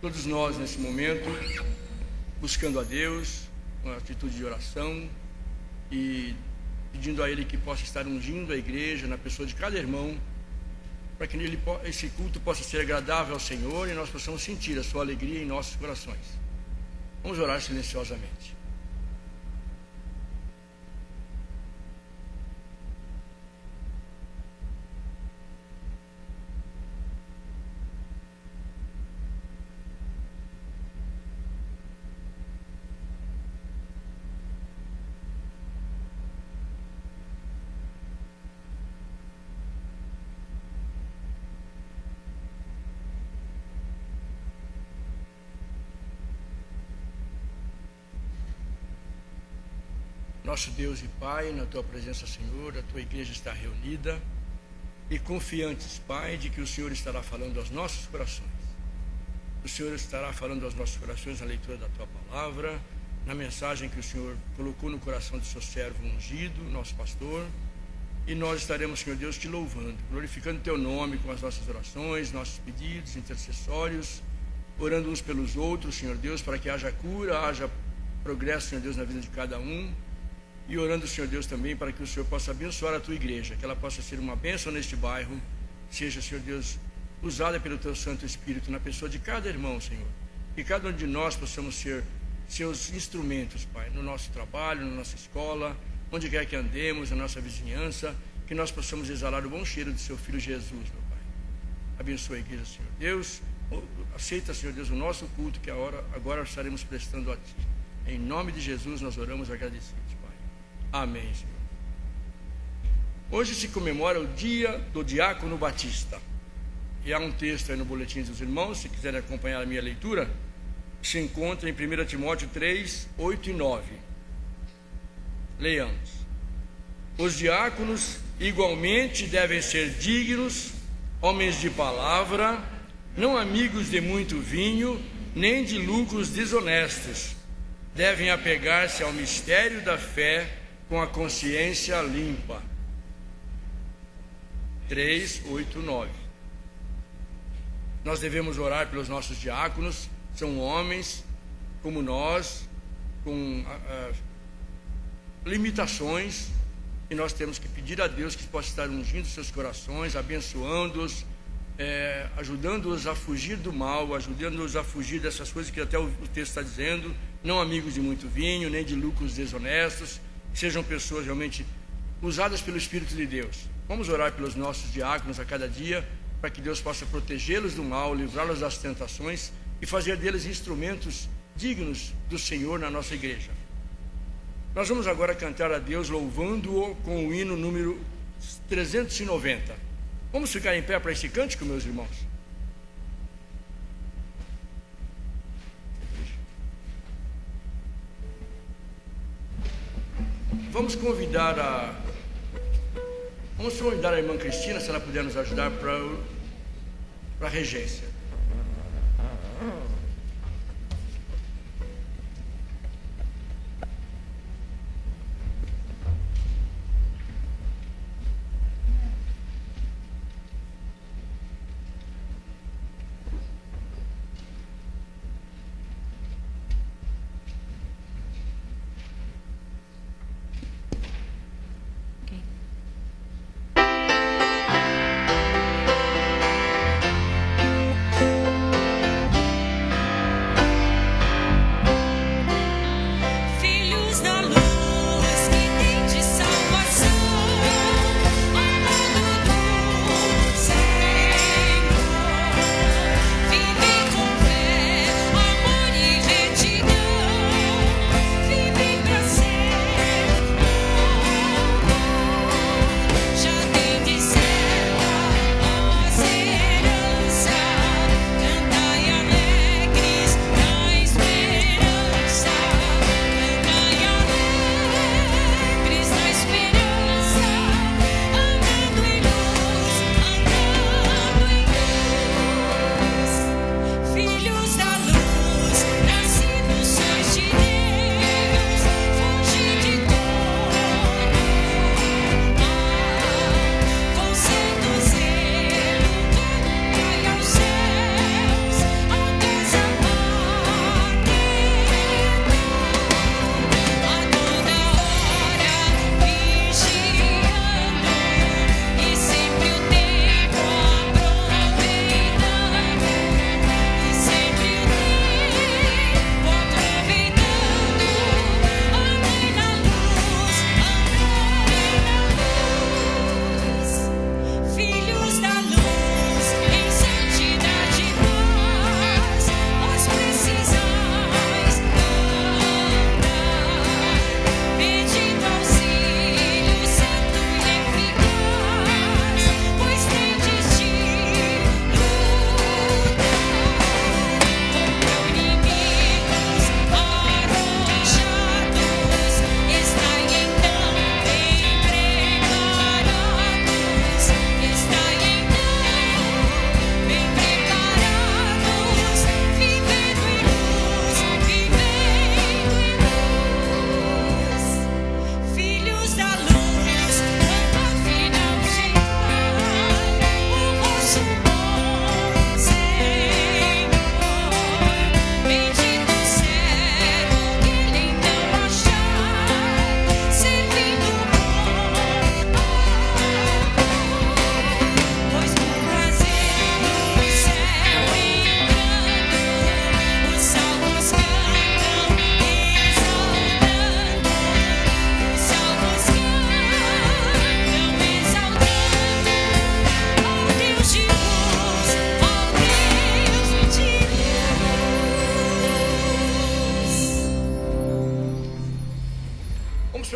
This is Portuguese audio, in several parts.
Todos nós, nesse momento, buscando a Deus, com atitude de oração e pedindo a Ele que possa estar ungindo a igreja na pessoa de cada irmão, para que esse culto possa ser agradável ao Senhor e nós possamos sentir a sua alegria em nossos corações. Vamos orar silenciosamente. Nosso Deus e Pai, na Tua presença, Senhor, a Tua igreja está reunida e confiantes, Pai, de que o Senhor estará falando aos nossos corações. O Senhor estará falando aos nossos corações na leitura da Tua palavra, na mensagem que o Senhor colocou no coração do Seu servo ungido, nosso pastor, e nós estaremos, Senhor Deus, Te louvando, glorificando Teu nome com as nossas orações, nossos pedidos intercessórios, orando uns pelos outros, Senhor Deus, para que haja cura, haja progresso, Senhor Deus, na vida de cada um. E orando, Senhor Deus, também para que o Senhor possa abençoar a Tua igreja, que ela possa ser uma bênção neste bairro, seja, Senhor Deus, usada pelo Teu Santo Espírito na pessoa de cada irmão, Senhor. Que cada um de nós possamos ser Seus instrumentos, Pai, no nosso trabalho, na nossa escola, onde quer que andemos, na nossa vizinhança, que nós possamos exalar o bom cheiro de Seu Filho Jesus, meu Pai. Abençoa a igreja, Senhor Deus. Aceita, Senhor Deus, o nosso culto que agora estaremos prestando a Ti. Em nome de Jesus nós oramos agradecidos. Amém, Senhor. Hoje se comemora o dia do Diácono Batista. E há um texto aí no boletim dos irmãos, se quiserem acompanhar a minha leitura, se encontra em 1 Timóteo 3, 8 e 9. Leiamos. Os diáconos igualmente devem ser dignos, homens de palavra, não amigos de muito vinho, nem de lucros desonestos. Devem apegar-se ao mistério da fé, com a consciência limpa. 3, 8, 9. Nós devemos orar pelos nossos diáconos, são homens como nós, com limitações, e nós temos que pedir a Deus que possa estar ungindo seus corações, abençoando-os, ajudando-os a fugir do mal, ajudando-os a fugir dessas coisas que até o texto está dizendo, não amigos de muito vinho, nem de lucros desonestos, sejam pessoas realmente usadas pelo Espírito de Deus. Vamos orar pelos nossos diáconos a cada dia, para que Deus possa protegê-los do mal, livrá-los das tentações e fazer deles instrumentos dignos do Senhor na nossa igreja. Nós vamos agora cantar a Deus louvando-o com o hino número 390. Vamos ficar em pé para esse cântico, meus irmãos? Vamos convidar a irmã Cristina, se ela puder nos ajudar para a regência.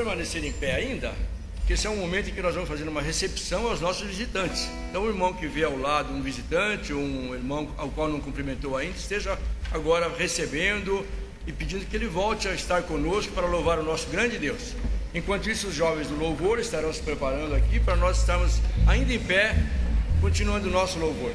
permanecer em pé ainda, porque esse é um momento em que nós vamos fazer uma recepção aos nossos visitantes. Então, o irmão que vê ao lado um visitante, um irmão ao qual não cumprimentou ainda, esteja agora recebendo e pedindo que ele volte a estar conosco para louvar o nosso grande Deus. Enquanto isso, os jovens do louvor estarão se preparando aqui para nós estarmos ainda em pé, continuando o nosso louvor.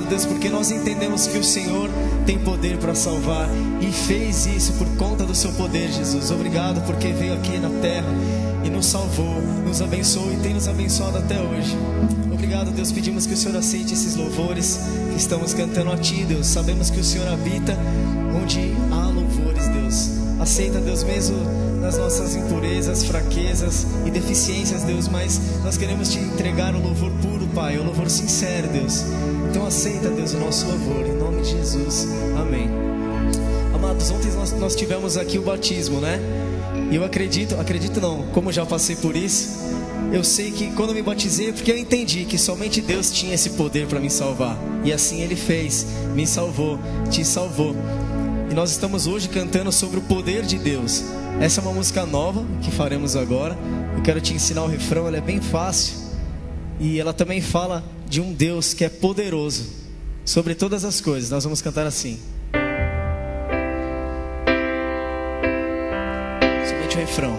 obrigado, Deus, porque nós entendemos que o Senhor tem poder para salvar e fez isso por conta do seu poder, Jesus. Obrigado porque veio aqui na terra e nos salvou, nos abençoou e tem nos abençoado até hoje. Obrigado, Deus, pedimos que o Senhor aceite esses louvores que estamos cantando a Ti, Deus. Sabemos que o Senhor habita onde há louvores, Deus. Aceita, Deus, mesmo nas nossas impurezas, fraquezas e deficiências, Deus, mas nós queremos Te entregar o louvor puro, Pai, o louvor sincero, Deus. Então aceita, Deus, o nosso louvor, em nome de Jesus, amém. Amados, ontem nós tivemos aqui o batismo, né? E eu acredito não, como já passei por isso, eu sei que quando eu me batizei é porque eu entendi que somente Deus tinha esse poder para me salvar. E assim Ele fez, me salvou, te salvou. E nós estamos hoje cantando sobre o poder de Deus. Essa é uma música nova que faremos agora. Eu quero te ensinar o refrão, ela é bem fácil. E ela também fala de um Deus que é poderoso sobre todas as coisas. Nós vamos cantar assim. Somente o refrão.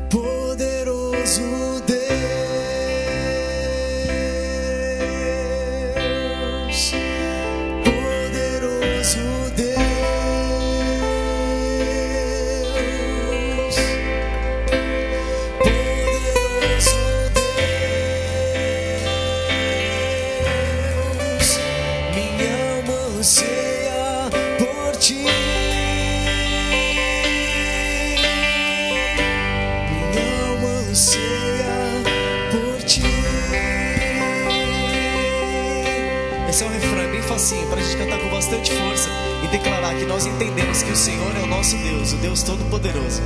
Poderoso Deus, poderoso Deus, poderoso Deus, minha alma anseia por Ti. Esse é um refrão, é bem facinho, para a gente cantar com bastante força e declarar que nós entendemos que o Senhor é o nosso Deus, o Deus Todo-Poderoso.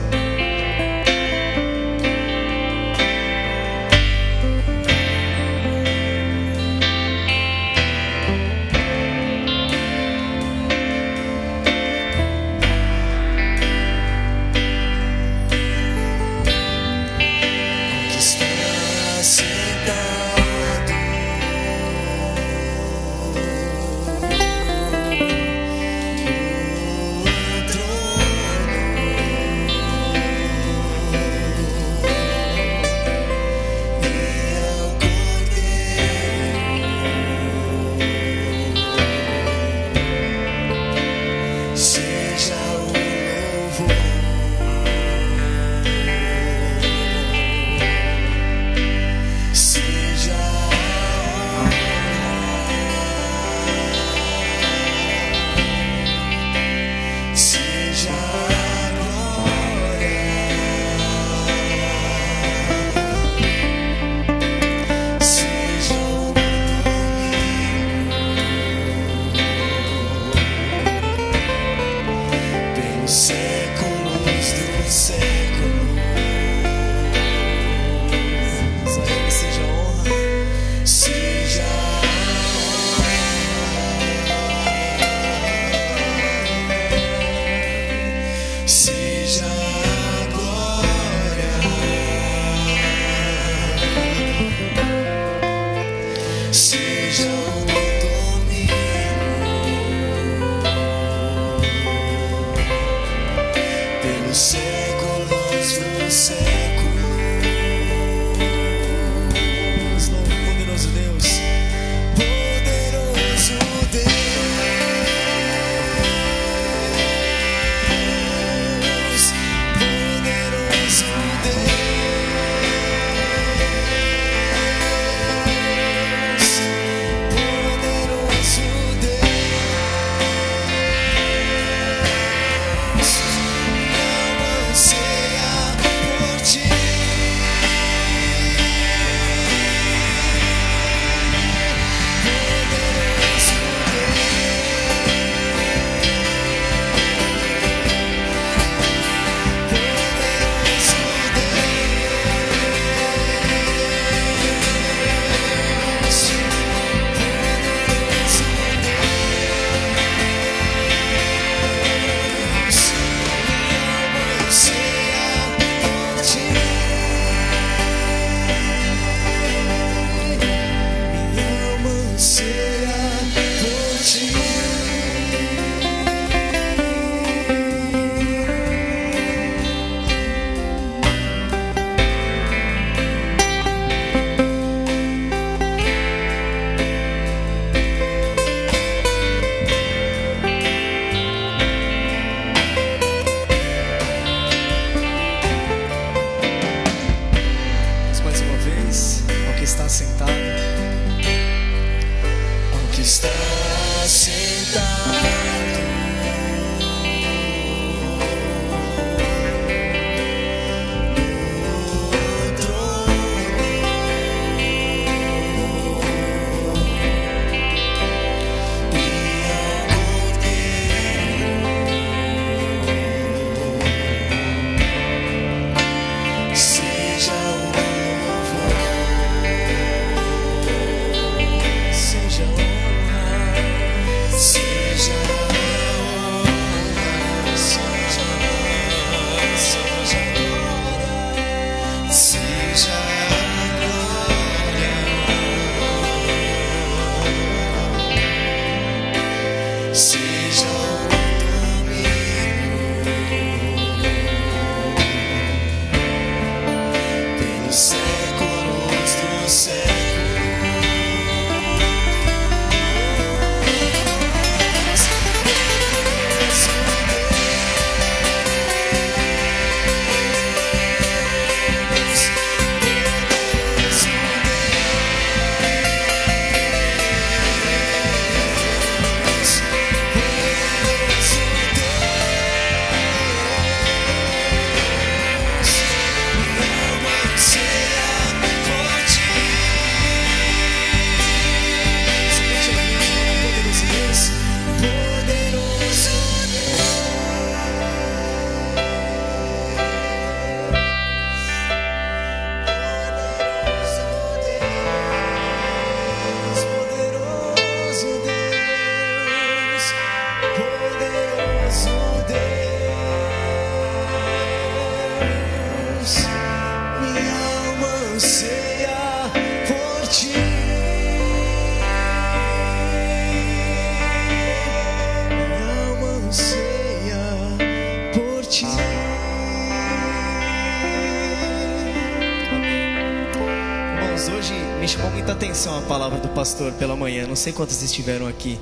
trouxe uma palavra do pastor pela manhã, não sei quantos estiveram aqui.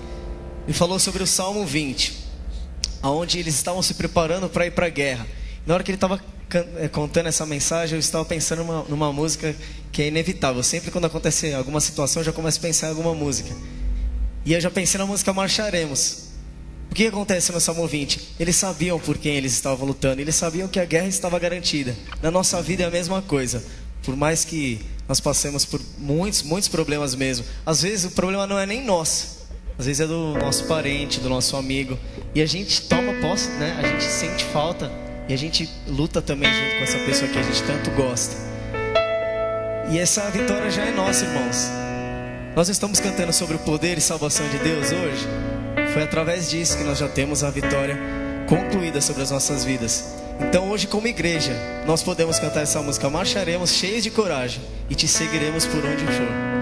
Ele falou sobre o Salmo 20, onde eles estavam se preparando para ir para a guerra. Na hora que ele estava contando essa mensagem, eu estava pensando numa música que é inevitável. Sempre quando acontece alguma situação, eu já começo a pensar em alguma música. E eu já pensei na música Marcharemos. O que acontece no Salmo 20? Eles sabiam por quem eles estavam lutando. Eles sabiam que a guerra estava garantida. Na nossa vida é a mesma coisa. Por mais que nós passemos por muitos problemas mesmo. Às vezes o problema não é nem nosso. Às vezes é do nosso parente, do nosso amigo. E a gente toma posse, né? A gente sente falta. E a gente luta também junto com essa pessoa que a gente tanto gosta. E essa vitória já é nossa, irmãos. Nós estamos cantando sobre o poder e salvação de Deus hoje. Foi através disso que nós já temos a vitória concluída sobre as nossas vidas. Então hoje, como igreja, nós podemos cantar essa música: marcharemos cheios de coragem e te seguiremos por onde for.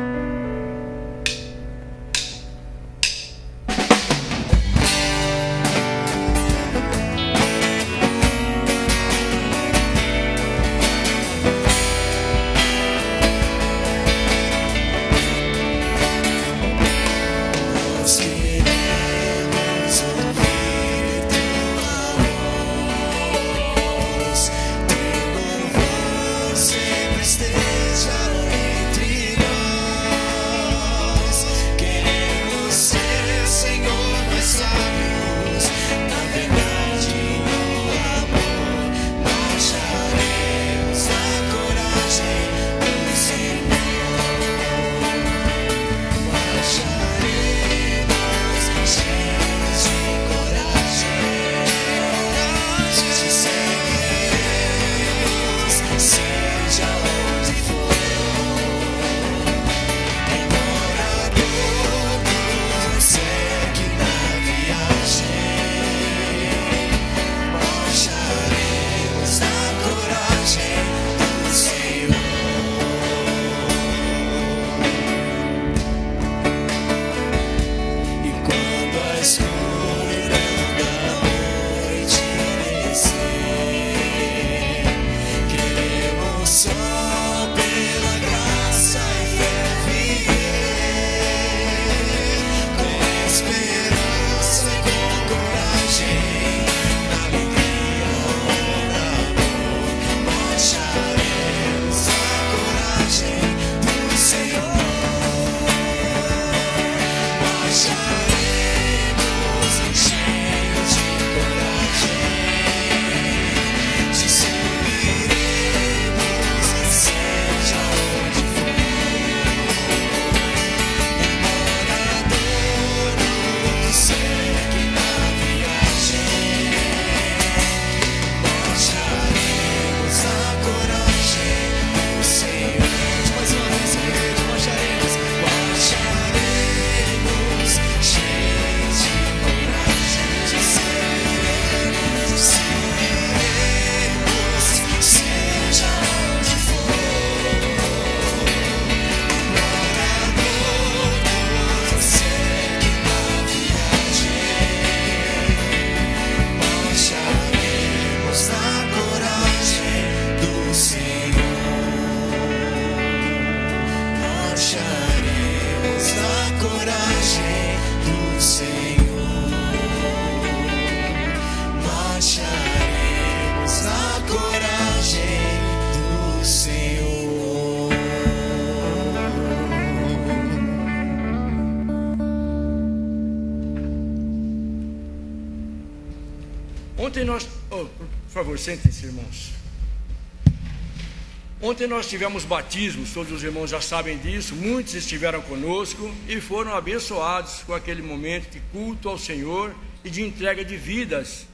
Ontem nós... por favor, sentem-se, irmãos. Ontem nós tivemos batismos, todos os irmãos já sabem disso. Muitos estiveram conosco e foram abençoados com aquele momento de culto ao Senhor e de entrega de vidas.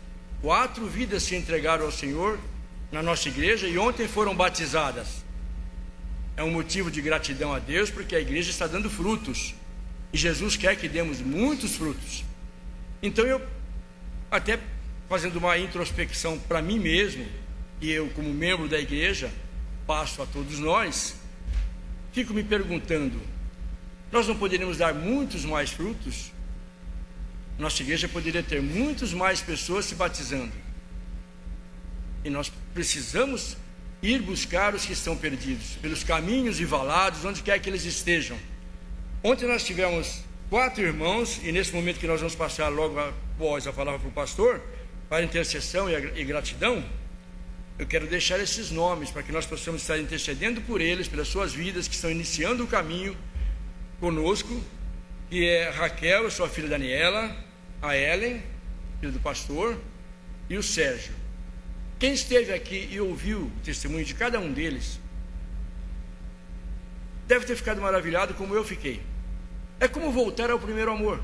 4 vidas se entregaram ao Senhor na nossa igreja e ontem foram batizadas. É um motivo de gratidão a Deus, porque a igreja está dando frutos e Jesus quer que demos muitos frutos. Então eu, até fazendo uma introspecção para mim mesmo, e eu como membro da igreja passo a todos nós, fico me perguntando: nós não poderíamos dar muitos mais frutos? Nossa igreja poderia ter muitos mais pessoas se batizando, e nós precisamos ir buscar os que estão perdidos pelos caminhos e valados, onde quer que eles estejam. Ontem nós tivemos 4 irmãos, e nesse momento que nós vamos passar logo após a palavra para o pastor, para intercessão e gratidão, eu quero deixar esses nomes para que nós possamos estar intercedendo por eles, pelas suas vidas que estão iniciando o caminho conosco, que é Raquel, sua filha Daniela, a Ellen, filho do pastor, e o Sérgio. Quem esteve aqui e ouviu o testemunho de cada um deles deve ter ficado maravilhado como eu fiquei. É como voltar ao primeiro amor.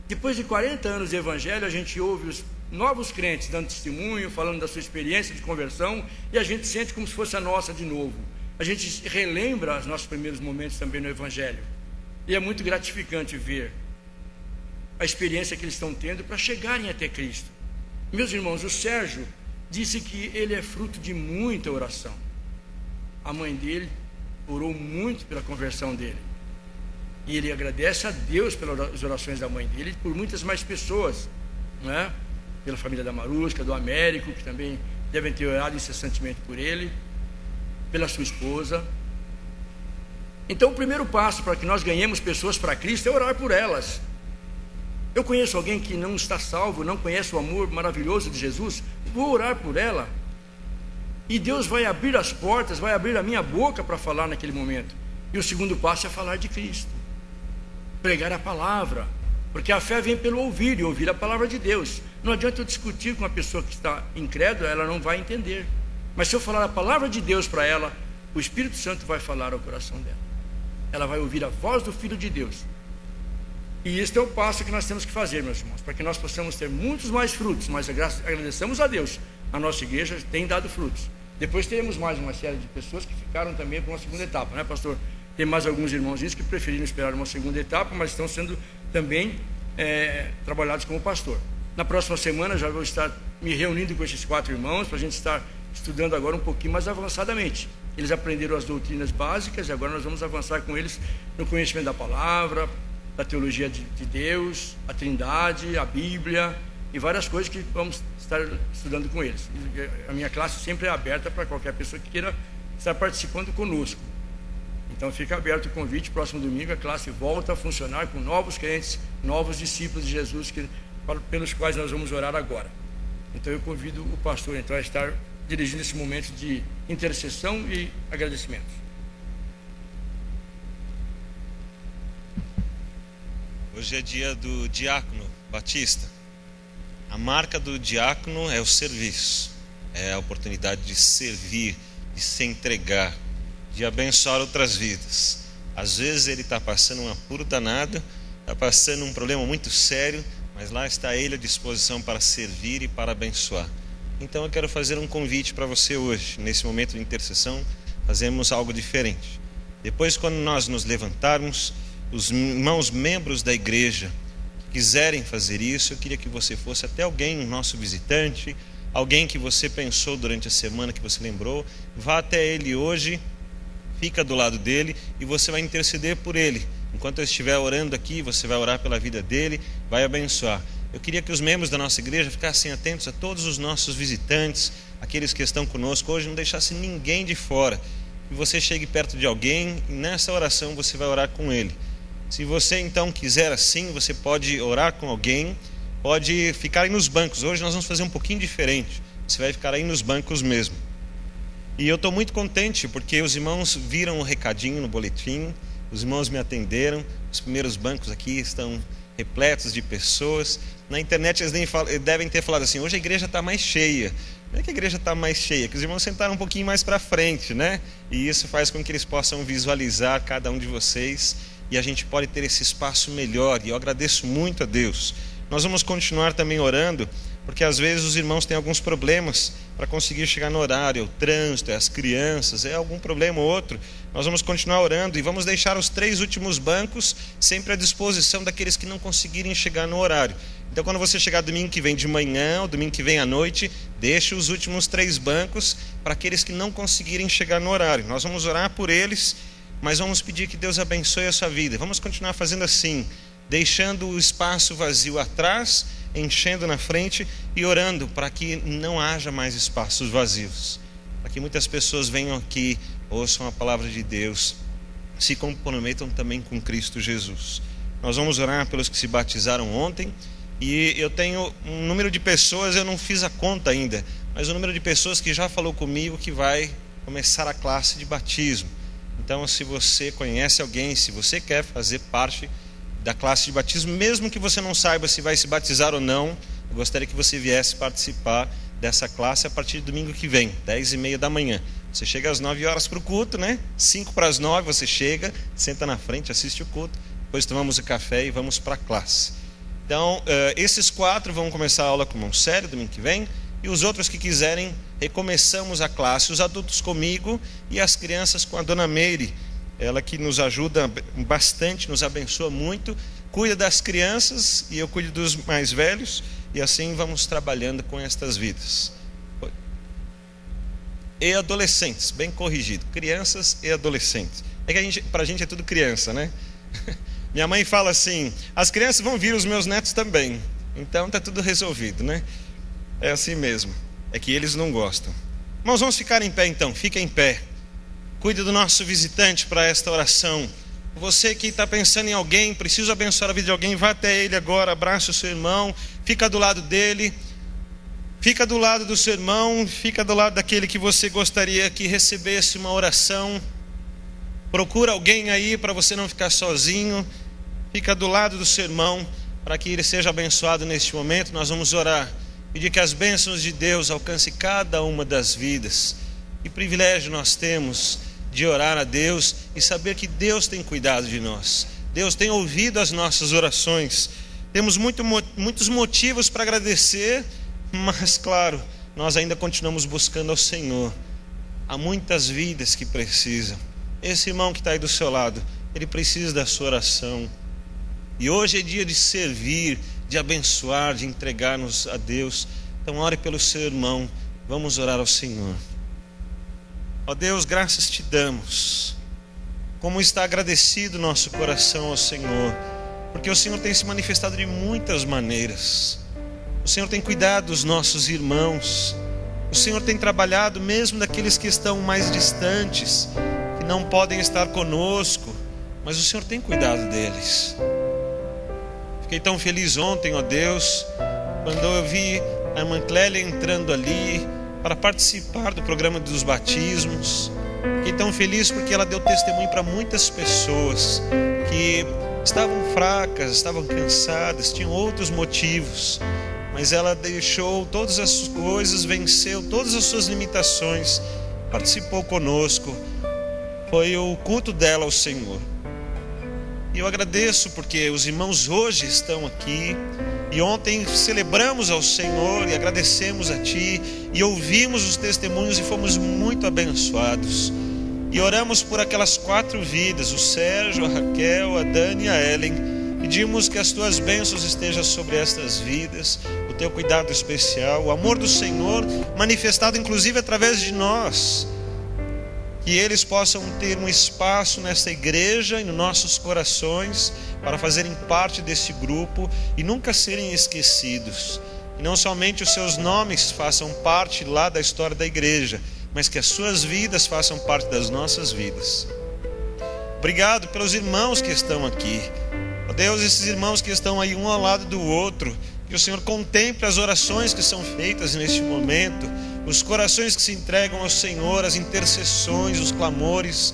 Depois de 40 anos de evangelho, a gente ouve os novos crentes dando testemunho, falando da sua experiência de conversão, e a gente sente como se fosse a nossa de novo. A gente relembra os nossos primeiros momentos também no evangelho, e é muito gratificante ver a experiência que eles estão tendo para chegarem até Cristo. Meus irmãos, o Sérgio disse que ele é fruto de muita oração. A mãe dele orou muito pela conversão dele, e ele agradece a Deus pelas orações da mãe dele e por muitas mais pessoas, não é? Pela família da Marusca, do Américo, que também devem ter orado incessantemente por ele, pela sua esposa. Então o primeiro passo para que nós ganhemos pessoas para Cristo é orar por elas. Eu conheço alguém que não está salvo, não conhece o amor maravilhoso de Jesus, vou orar por ela, e Deus vai abrir as portas, vai abrir a minha boca para falar naquele momento. E o segundo passo é falar de Cristo, pregar a palavra, porque a fé vem pelo ouvir, e ouvir a palavra de Deus. Não adianta eu discutir com uma pessoa que está incrédula, ela não vai entender. Mas se eu falar a palavra de Deus para ela, o Espírito Santo vai falar ao coração dela. Ela vai ouvir a voz do Filho de Deus. E este é o passo que nós temos que fazer, meus irmãos, para que nós possamos ter muitos mais frutos. Mas agradecemos a Deus, a nossa igreja tem dado frutos. Depois teremos mais uma série de pessoas que ficaram também para uma segunda etapa, né, pastor? Tem mais alguns irmãozinhos que preferiram esperar uma segunda etapa, mas estão sendo também trabalhados como pastor. Na próxima semana já vou estar me reunindo com esses 4 irmãos para a gente estar estudando agora um pouquinho mais avançadamente. Eles aprenderam as doutrinas básicas e agora nós vamos avançar com eles no conhecimento da palavra, da teologia de Deus, a Trindade, a Bíblia e várias coisas que vamos estar estudando com eles. A minha classe sempre é aberta para qualquer pessoa que queira estar participando conosco. Então fica aberto o convite, próximo domingo a classe volta a funcionar com novos crentes, novos discípulos de Jesus, pelos quais nós vamos orar agora. Então eu convido o pastor então a estar dirigindo esse momento de intercessão e agradecimentos. Hoje é dia do diácono batista. A marca do diácono é o serviço, é a oportunidade de servir, de se entregar, de abençoar outras vidas. Às vezes ele está passando um apuro danado, está passando um problema muito sério, mas lá está ele à disposição para servir e para abençoar. Então eu quero fazer um convite para você hoje, nesse momento de intercessão, fazemos algo diferente. Depois, quando nós nos levantarmos, os irmãos membros da igreja que quiserem fazer isso, eu queria que você fosse até alguém, um nosso visitante, alguém que você pensou durante a semana, que você lembrou, vá até ele hoje, fica do lado dele e você vai interceder por ele. Enquanto eu estiver orando aqui, você vai orar pela vida dele, vai abençoar. Eu queria que os membros da nossa igreja ficassem atentos a todos os nossos visitantes, aqueles que estão conosco hoje, não deixasse ninguém de fora. Que você chegue perto de alguém e nessa oração você vai orar com ele. Se você então quiser assim, você pode orar com alguém, pode ficar aí nos bancos. Hoje nós vamos fazer um pouquinho diferente. Você vai ficar aí nos bancos mesmo. E eu estou muito contente porque os irmãos viram o recadinho no boletim, os irmãos me atenderam, os primeiros bancos aqui estão repletos de pessoas. Na internet eles devem ter falado assim, hoje a igreja está mais cheia. Não é que a igreja está mais cheia, que os irmãos sentaram um pouquinho mais para frente, né? E isso faz com que eles possam visualizar cada um de vocês e a gente pode ter esse espaço melhor. E eu agradeço muito a Deus. Nós vamos continuar também orando, porque às vezes os irmãos têm alguns problemas para conseguir chegar no horário, o trânsito, as crianças, algum problema ou outro. Nós vamos continuar orando e vamos deixar os 3 últimos bancos sempre à disposição daqueles que não conseguirem chegar no horário. Então quando você chegar domingo que vem de manhã ou domingo que vem à noite, deixe os últimos 3 bancos para aqueles que não conseguirem chegar no horário. Nós vamos orar por eles, mas vamos pedir que Deus abençoe a sua vida. Vamos continuar fazendo assim, deixando o espaço vazio atrás, enchendo na frente e orando para que não haja mais espaços vazios, para que muitas pessoas venham aqui, ouçam a palavra de Deus se comprometam também com Cristo Jesus. Nós vamos orar pelos que se batizaram ontem, e eu tenho um número de pessoas, eu não fiz a conta ainda, mas o número de pessoas que já falou comigo que vai começar a classe de batismo. Então, se você conhece alguém, se você quer fazer parte da classe de batismo, mesmo que você não saiba se vai se batizar ou não, eu gostaria que você viesse participar dessa classe a partir de domingo que vem, 10h30 da manhã. Você chega às 9 horas para o culto, né? 5 para as 9 você chega, senta na frente, assiste o culto, depois tomamos o café e vamos para a classe. Então, esses 4 vão começar a aula com mão séria domingo que vem, e os outros que quiserem, recomeçamos a classe, os adultos comigo e as crianças com a dona Meire, ela que nos ajuda bastante, nos abençoa muito, cuida das crianças e eu cuido dos mais velhos, e assim vamos trabalhando com estas vidas. E adolescentes, bem corrigido, crianças e adolescentes. É que pra gente é tudo criança, né? Minha mãe fala assim: as crianças vão vir, os meus netos também. Então tá tudo resolvido, né? É assim mesmo. É que eles não gostam. Irmãos, vamos ficar em pé então. Fica em pé. Cuide do nosso visitante para esta oração. Você que está pensando em alguém, precisa abençoar a vida de alguém, vá até ele agora, abraça o seu irmão, fica do lado dele, fica do lado do seu irmão, fica do lado daquele que você gostaria que recebesse uma oração. Procura alguém aí para você não ficar sozinho. Fica do lado do seu irmão para que ele seja abençoado neste momento. Nós vamos orar, pedir que as bênçãos de Deus alcancem cada uma das vidas. Que privilégio nós temos de orar a Deus e saber que Deus tem cuidado de nós. Deus tem ouvido as nossas orações. Temos muitos motivos para agradecer, mas claro, nós ainda continuamos buscando ao Senhor. Há muitas vidas que precisam. Esse irmão que está aí do seu lado, ele precisa da sua oração. E hoje é dia de servir, de abençoar, de entregar-nos a Deus. Então ore pelo seu irmão. Vamos orar ao Senhor. Ó Deus, graças te damos. Como está agradecido nosso coração ao Senhor, porque o Senhor tem se manifestado de muitas maneiras. O Senhor tem cuidado dos nossos irmãos. O Senhor tem trabalhado mesmo daqueles que estão mais distantes, que não podem estar conosco, mas o Senhor tem cuidado deles. Fiquei tão feliz ontem, ó Deus, quando eu vi a irmã Clélia entrando ali para participar do programa dos batismos. Fiquei tão feliz porque ela deu testemunho para muitas pessoas que estavam fracas, estavam cansadas, tinham outros motivos, mas ela deixou todas as coisas, venceu todas as suas limitações, participou conosco. Foi o culto dela ao Senhor. E eu agradeço porque os irmãos hoje estão aqui, e ontem celebramos ao Senhor e agradecemos a Ti, e ouvimos os testemunhos e fomos muito abençoados. E oramos por aquelas 4 vidas, o Sérgio, a Raquel, a Dani e a Ellen. Pedimos que as Tuas bênçãos estejam sobre estas vidas, o Teu cuidado especial, o amor do Senhor manifestado inclusive através de nós. Que eles possam ter um espaço nessa igreja e nos nossos corações para fazerem parte desse grupo e nunca serem esquecidos. E não somente os seus nomes façam parte lá da história da igreja, mas que as suas vidas façam parte das nossas vidas. Obrigado pelos irmãos que estão aqui. Ó Deus, esses irmãos que estão aí um ao lado do outro, que o Senhor contemple as orações que são feitas neste momento, os corações que se entregam ao Senhor, as intercessões, os clamores.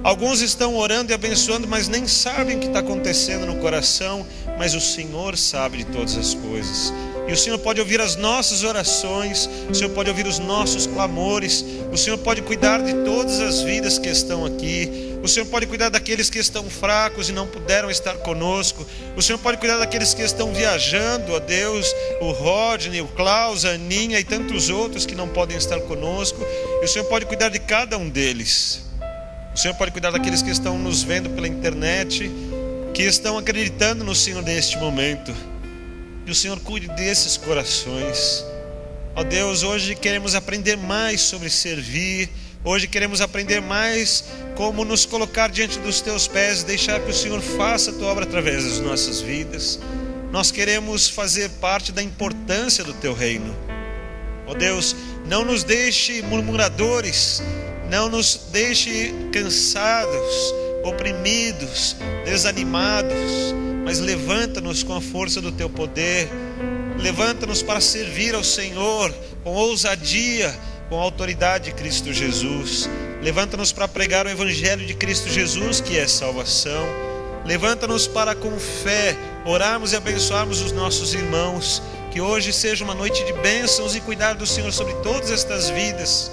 Alguns estão orando e abençoando, mas nem sabem o que está acontecendo no coração, mas o Senhor sabe de todas as coisas. E o Senhor pode ouvir as nossas orações, o Senhor pode ouvir os nossos clamores, o Senhor pode cuidar de todas as vidas que estão aqui, o Senhor pode cuidar daqueles que estão fracos e não puderam estar conosco, o Senhor pode cuidar daqueles que estão viajando, ó Deus, o Rodney, o Klaus, a Aninha e tantos outros que não podem estar conosco, e o Senhor pode cuidar de cada um deles. O Senhor pode cuidar daqueles que estão nos vendo pela internet, que estão acreditando no Senhor neste momento. E o Senhor cuide desses corações. Ó Deus, hoje queremos aprender mais sobre servir. Hoje queremos aprender mais como nos colocar diante dos Teus pés e deixar que o Senhor faça a Tua obra através das nossas vidas. Nós queremos fazer parte da importância do Teu reino. Ó Deus, não nos deixe murmuradores, não nos deixe cansados oprimidos, desanimados, mas levanta-nos com a força do teu poder, levanta-nos para servir ao Senhor com ousadia, com a autoridade de Cristo Jesus. Levanta-nos para pregar o Evangelho de Cristo Jesus, que é salvação. Levanta-nos para, com fé, orarmos e abençoarmos os nossos irmãos. Que hoje seja uma noite de bênçãos e cuidar do Senhor sobre todas estas vidas.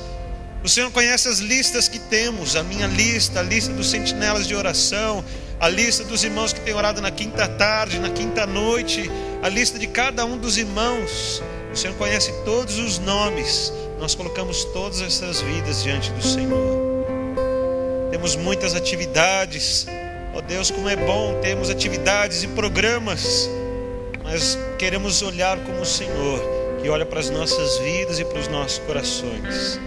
O Senhor conhece as listas que temos, a minha lista, a lista dos sentinelas de oração, a lista dos irmãos que têm orado na quinta tarde, na quinta noite, a lista de cada um dos irmãos. O Senhor conhece todos os nomes. Nós colocamos todas essas vidas diante do Senhor. Temos muitas atividades. Ó Deus, como é bom termos atividades e programas, mas queremos olhar como o Senhor, que olha para as nossas vidas e para os nossos corações.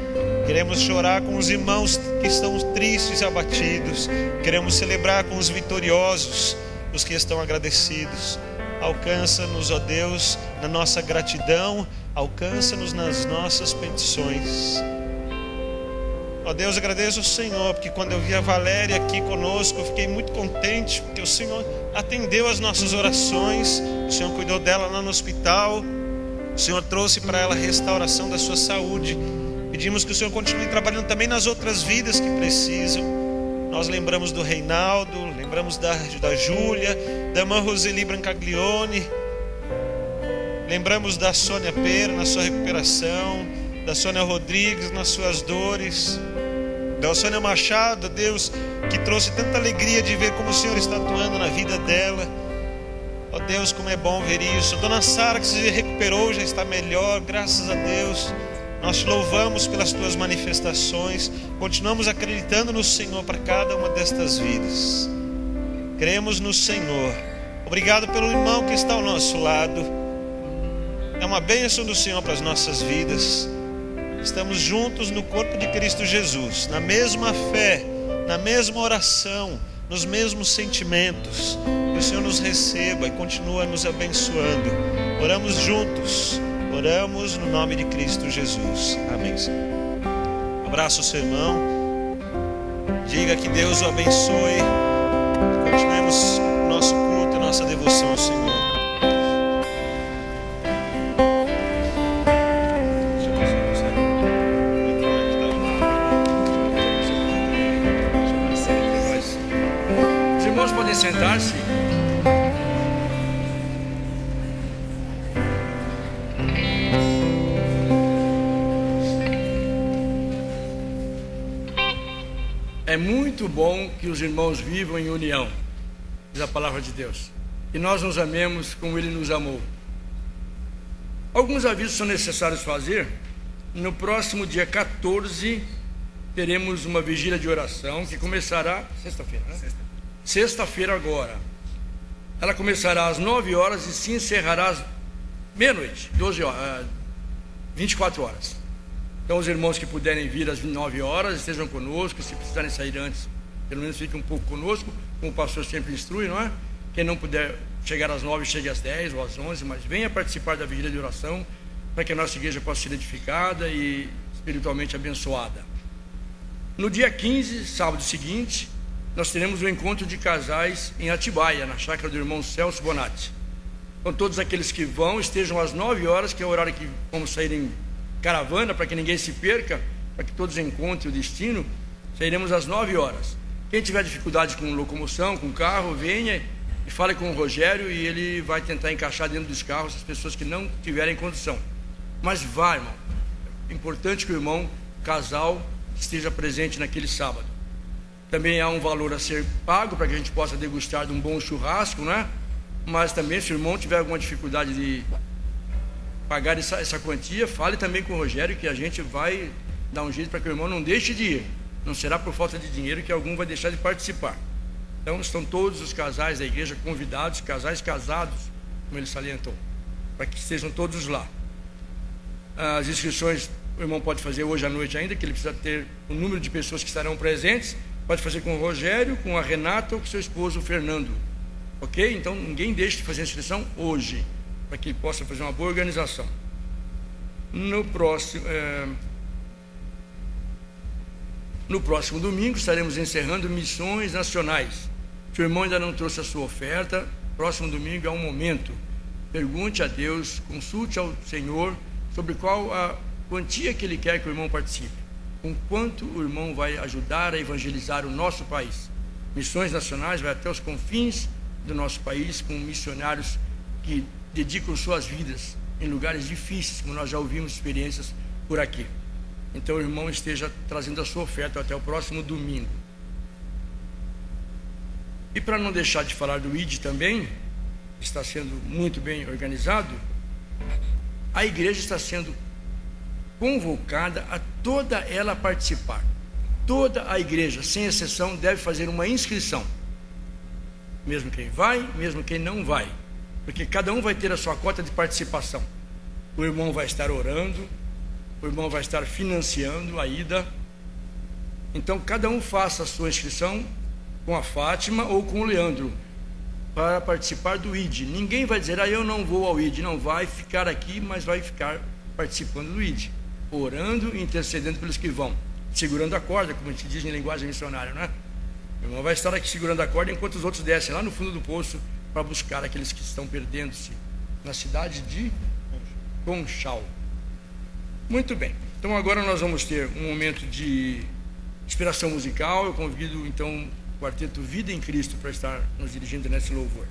Queremos chorar com os irmãos que estão tristes e abatidos. Queremos celebrar com os vitoriosos, os que estão agradecidos. Alcança-nos, ó Deus, na nossa gratidão. Alcança-nos nas nossas petições. Ó Deus, agradeço ao Senhor, porque quando eu vi a Valéria aqui conosco, eu fiquei muito contente, porque o Senhor atendeu as nossas orações. O Senhor cuidou dela lá no hospital. O Senhor trouxe para ela a restauração da sua saúde. Pedimos que o Senhor continue trabalhando também nas outras vidas que precisam. Nós lembramos do Reinaldo, lembramos da Júlia, da irmã Roseli Brancaglione, lembramos da Sônia Pera na sua recuperação, da Sônia Rodrigues nas suas dores, da Sônia Machado, Deus, que trouxe tanta alegria de ver como o Senhor está atuando na vida dela. Ó Deus, como é bom ver isso. Dona Sara, que se recuperou, já está melhor, graças a Deus. Nós te louvamos pelas tuas manifestações. Continuamos acreditando no Senhor para cada uma destas vidas. Cremos no Senhor. Obrigado pelo irmão que está ao nosso lado. É uma bênção do Senhor para as nossas vidas. Estamos juntos no corpo de Cristo Jesus, na mesma fé, na mesma oração, nos mesmos sentimentos. Que o Senhor nos receba e continua nos abençoando. Oramos juntos. Oramos no nome de Cristo Jesus. Amém. Abraça o seu irmão. Diga que Deus o abençoe. Continuemos nosso culto e nossa devoção ao Senhor. Os irmãos podem sentar-se. É muito bom que os irmãos vivam em união, diz a palavra de Deus, e nós nos amemos como Ele nos amou. Alguns avisos são necessários fazer. No próximo dia 14 teremos uma vigília de oração que começará sexta-feira, né? Sexta-feira agora. Ela começará às 9 horas e se encerrará às meia-noite, 24 horas. Então os irmãos que puderem vir às 9 horas estejam conosco. Se precisarem sair antes, pelo menos fiquem um pouco conosco, como o pastor sempre instrui, não é? Quem não puder chegar às 9, chegue às 10 ou às 11, mas venha participar da vigília de oração, para que a nossa igreja possa ser edificada e espiritualmente abençoada. No dia 15, sábado seguinte, nós teremos um encontro de casais em Atibaia, na chácara do irmão Celso Bonatti. Então todos aqueles que vão estejam às 9 horas, que é o horário que vamos sair em caravana, para que ninguém se perca, para que todos encontrem o destino. Sairemos às 9 horas. Quem tiver dificuldade com locomoção, com carro, venha e fale com o Rogério, e ele vai tentar encaixar dentro dos carros as pessoas que não tiverem condição. Mas vai, irmão. É importante que o irmão, casal, esteja presente naquele sábado. Também há um valor a ser pago para que a gente possa degustar de um bom churrasco, né? Mas também, se o irmão tiver alguma dificuldade de pagar essa quantia, fale também com o Rogério, que a gente vai dar um jeito para que o irmão não deixe de ir. Não será por falta de dinheiro que algum vai deixar de participar. Então estão todos os casais da igreja convidados, casais casados, como ele salientou, para que estejam todos lá. As inscrições o irmão pode fazer hoje à noite ainda, que ele precisa ter o número de pessoas que estarão presentes. Pode fazer com o Rogério, com a Renata ou com seu esposo, o Fernando. Ok? Então ninguém deixe de fazer a inscrição hoje, para que ele possa fazer uma boa organização. No próximo, no próximo domingo estaremos encerrando missões nacionais. Se o irmão ainda não trouxe a sua oferta, próximo domingo é um momento. Pergunte a Deus, consulte ao Senhor sobre qual a quantia que Ele quer que o irmão participe, com quanto o irmão vai ajudar a evangelizar o nosso país. Missões nacionais vai até os confins do nosso país, com missionários que dedicam suas vidas em lugares difíceis, como nós já ouvimos experiências por aqui. Então o irmão esteja trazendo a sua oferta até o próximo domingo. E para não deixar de falar do ID também, está sendo muito bem organizado, a igreja está sendo convocada a toda ela participar. Toda a igreja, sem exceção, deve fazer uma inscrição. Mesmo quem vai, mesmo quem não vai. Porque cada um vai ter a sua cota de participação. O irmão vai estar orando, o irmão vai estar financiando a ida. Então cada um faça a sua inscrição com a Fátima ou com o Leandro para participar do ID. Ninguém vai dizer, eu não vou ao ID. Não, vai ficar aqui, mas vai ficar participando do ID, orando e intercedendo pelos que vão, segurando a corda, como a gente diz em linguagem missionária, né? O irmão vai estar aqui segurando a corda enquanto os outros descem lá no fundo do poço para buscar aqueles que estão perdendo-se na cidade de Conchal. Muito bem, então agora nós vamos ter um momento de inspiração musical. Eu convido então o quarteto Vida em Cristo para estar nos dirigindo nesse louvor.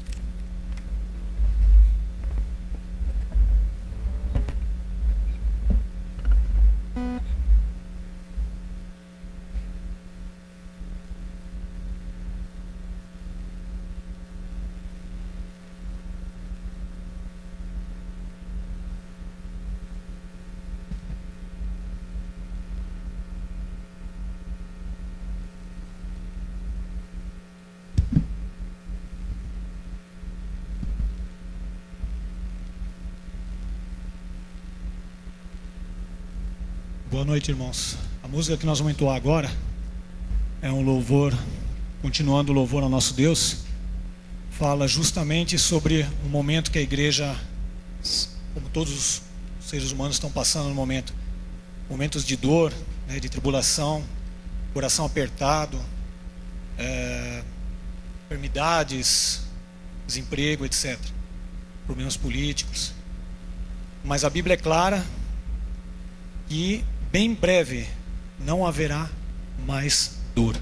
Boa noite, irmãos. A música que nós vamos entoar agora é um louvor, continuando o louvor ao nosso Deus. Fala justamente sobre o momento que a igreja, como todos os seres humanos estão passando no momento, momentos de dor, né, de tribulação, coração apertado, enfermidades, desemprego, etc. Problemas políticos. Mas a Bíblia é clara que bem breve não haverá mais dor.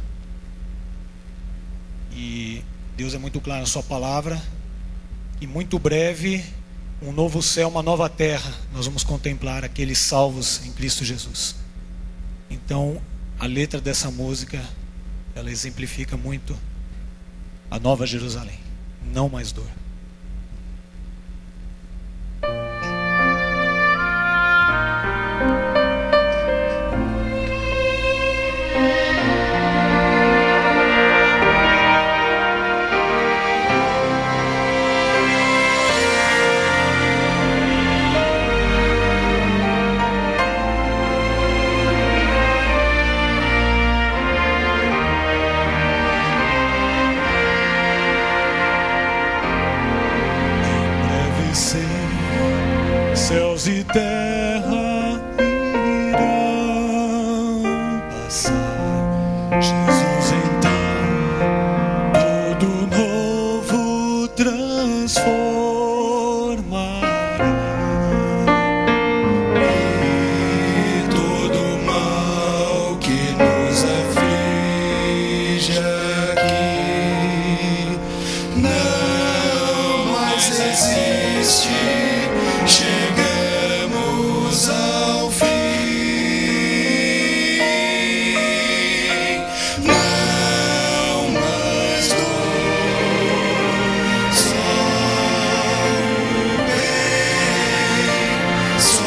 E Deus é muito claro na sua palavra, e muito breve um novo céu, uma nova terra, nós vamos contemplar aqueles salvos em Cristo Jesus. Então a letra dessa música, ela exemplifica muito a nova Jerusalém. Não mais dor. Céus e terra irão passar. Jesus então tudo novo transformará, e todo mal que nos aflige aqui não mais existe. Chegamos ao fim, não mais dor, só o bem, só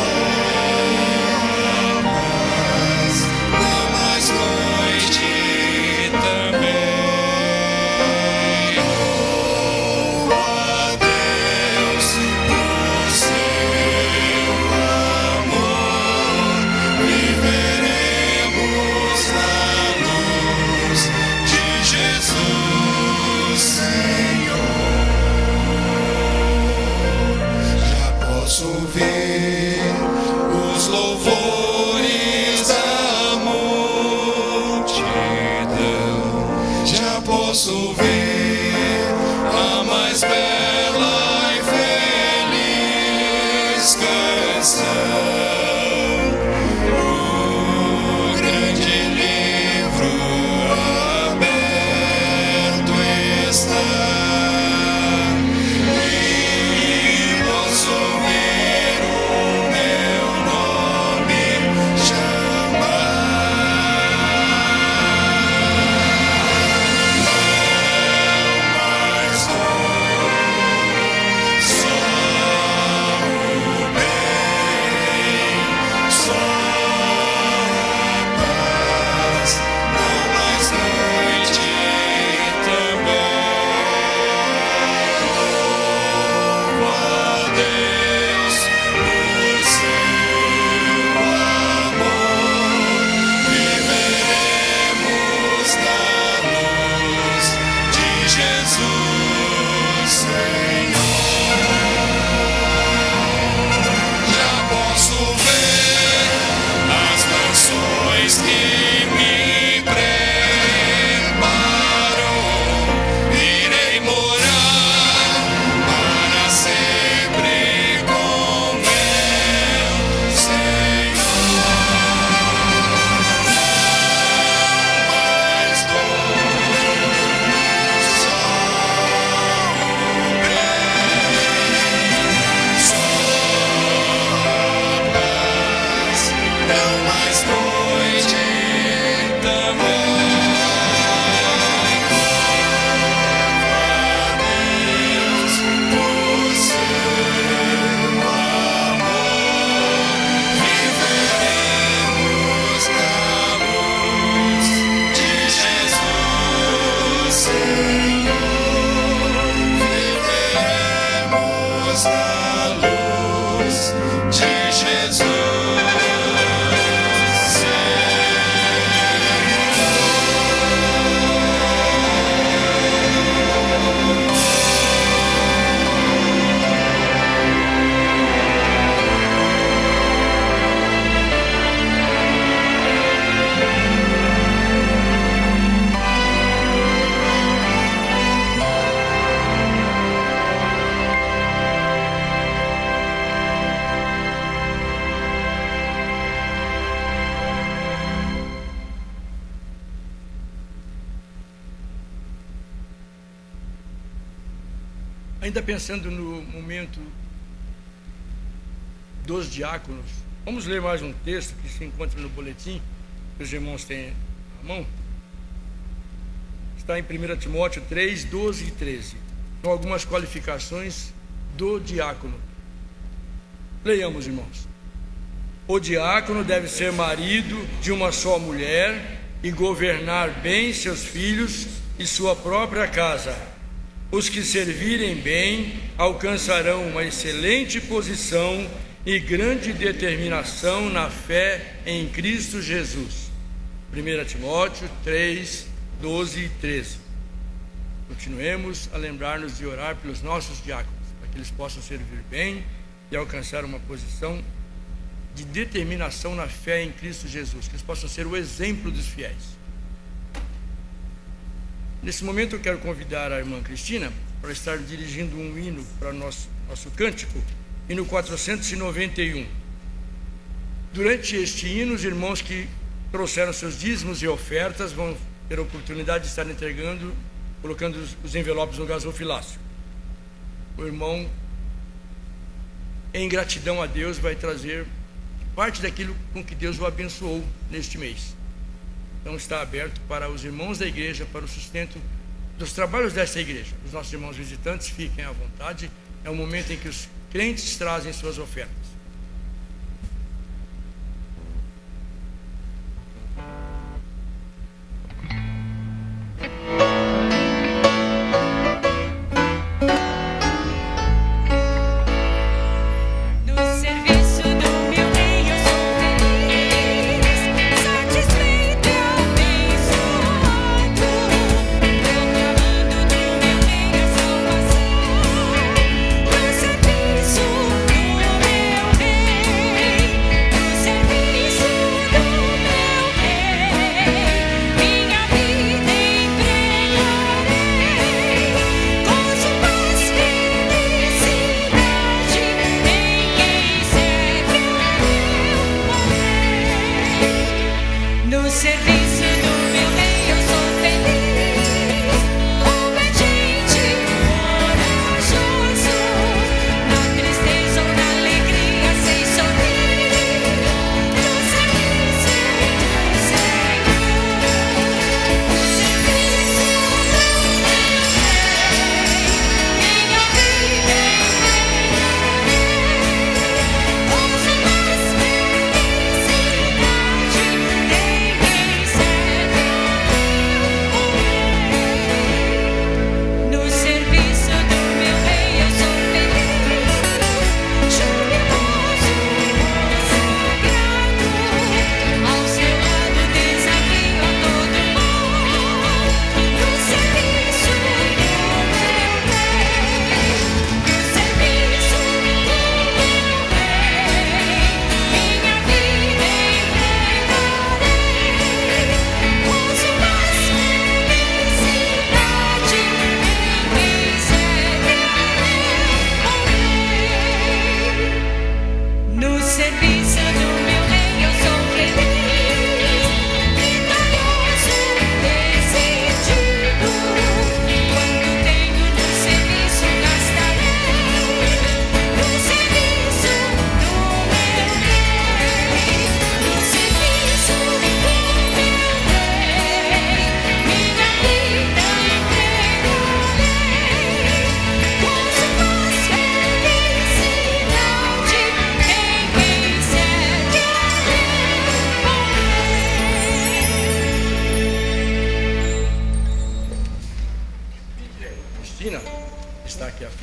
a paz, não mais noite também. Oh, a Deus. Ainda pensando no momento dos diáconos, vamos ler mais um texto que se encontra no boletim, que os irmãos têm à mão. Está em 1 Timóteo 3, 12 e 13. São algumas qualificações do diácono. Leiamos, irmãos. O diácono deve ser marido de uma só mulher e governar bem seus filhos e sua própria casa. Os que servirem bem alcançarão uma excelente posição e grande determinação na fé em Cristo Jesus. 1 Timóteo 3, 12 e 13. Continuemos a lembrar-nos de orar pelos nossos diáconos, para que eles possam servir bem e alcançar uma posição de determinação na fé em Cristo Jesus, que eles possam ser o exemplo dos fiéis. Nesse momento eu quero convidar a irmã Cristina para estar dirigindo um hino para nosso cântico, hino 491. Durante este hino, os irmãos que trouxeram seus dízimos e ofertas vão ter a oportunidade de estar entregando, colocando os envelopes no gasofilácio. O irmão, em gratidão a Deus, vai trazer parte daquilo com que Deus o abençoou neste mês. Então está aberto para os irmãos da igreja, para o sustento dos trabalhos desta igreja. Os nossos irmãos visitantes fiquem à vontade. É o momento em que os crentes trazem suas ofertas. Meu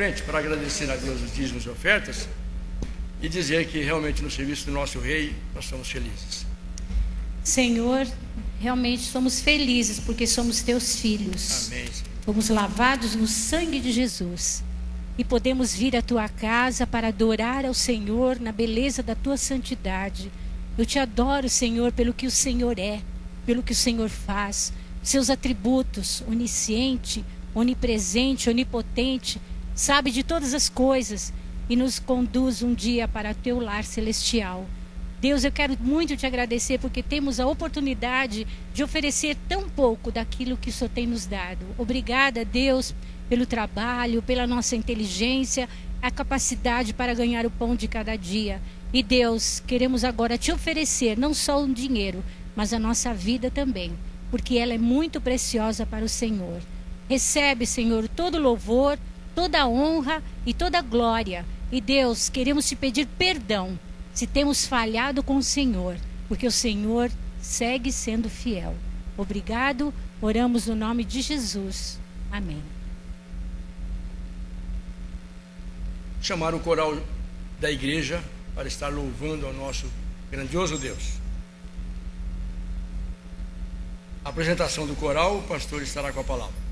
frente para agradecer a Deus os dízimos e ofertas e dizer que realmente no serviço do nosso Rei nós somos felizes. Senhor, realmente somos felizes porque somos teus filhos. Amém, Senhor. Fomos lavados no sangue de Jesus e podemos vir à tua casa para adorar ao Senhor na beleza da tua santidade. Eu te adoro, Senhor, pelo que o Senhor é, pelo que o Senhor faz, seus atributos, onisciente, onipresente, onipotente, sabe de todas as coisas e nos conduz um dia para teu lar celestial. Deus, eu quero muito te agradecer porque temos a oportunidade de oferecer tão pouco daquilo que o Senhor tem nos dado. Obrigada, Deus, pelo trabalho, pela nossa inteligência, a capacidade para ganhar o pão de cada dia. E Deus, queremos agora te oferecer não só um dinheiro, mas a nossa vida também, porque ela é muito preciosa para o Senhor. Recebe, Senhor, todo louvor, toda honra e toda glória. E Deus, queremos te pedir perdão se temos falhado com o Senhor, porque o Senhor segue sendo fiel. Obrigado, oramos no nome de Jesus. Amém. Chamar o coral da igreja para estar louvando ao nosso grandioso Deus. A apresentação do coral, o pastor estará com a palavra.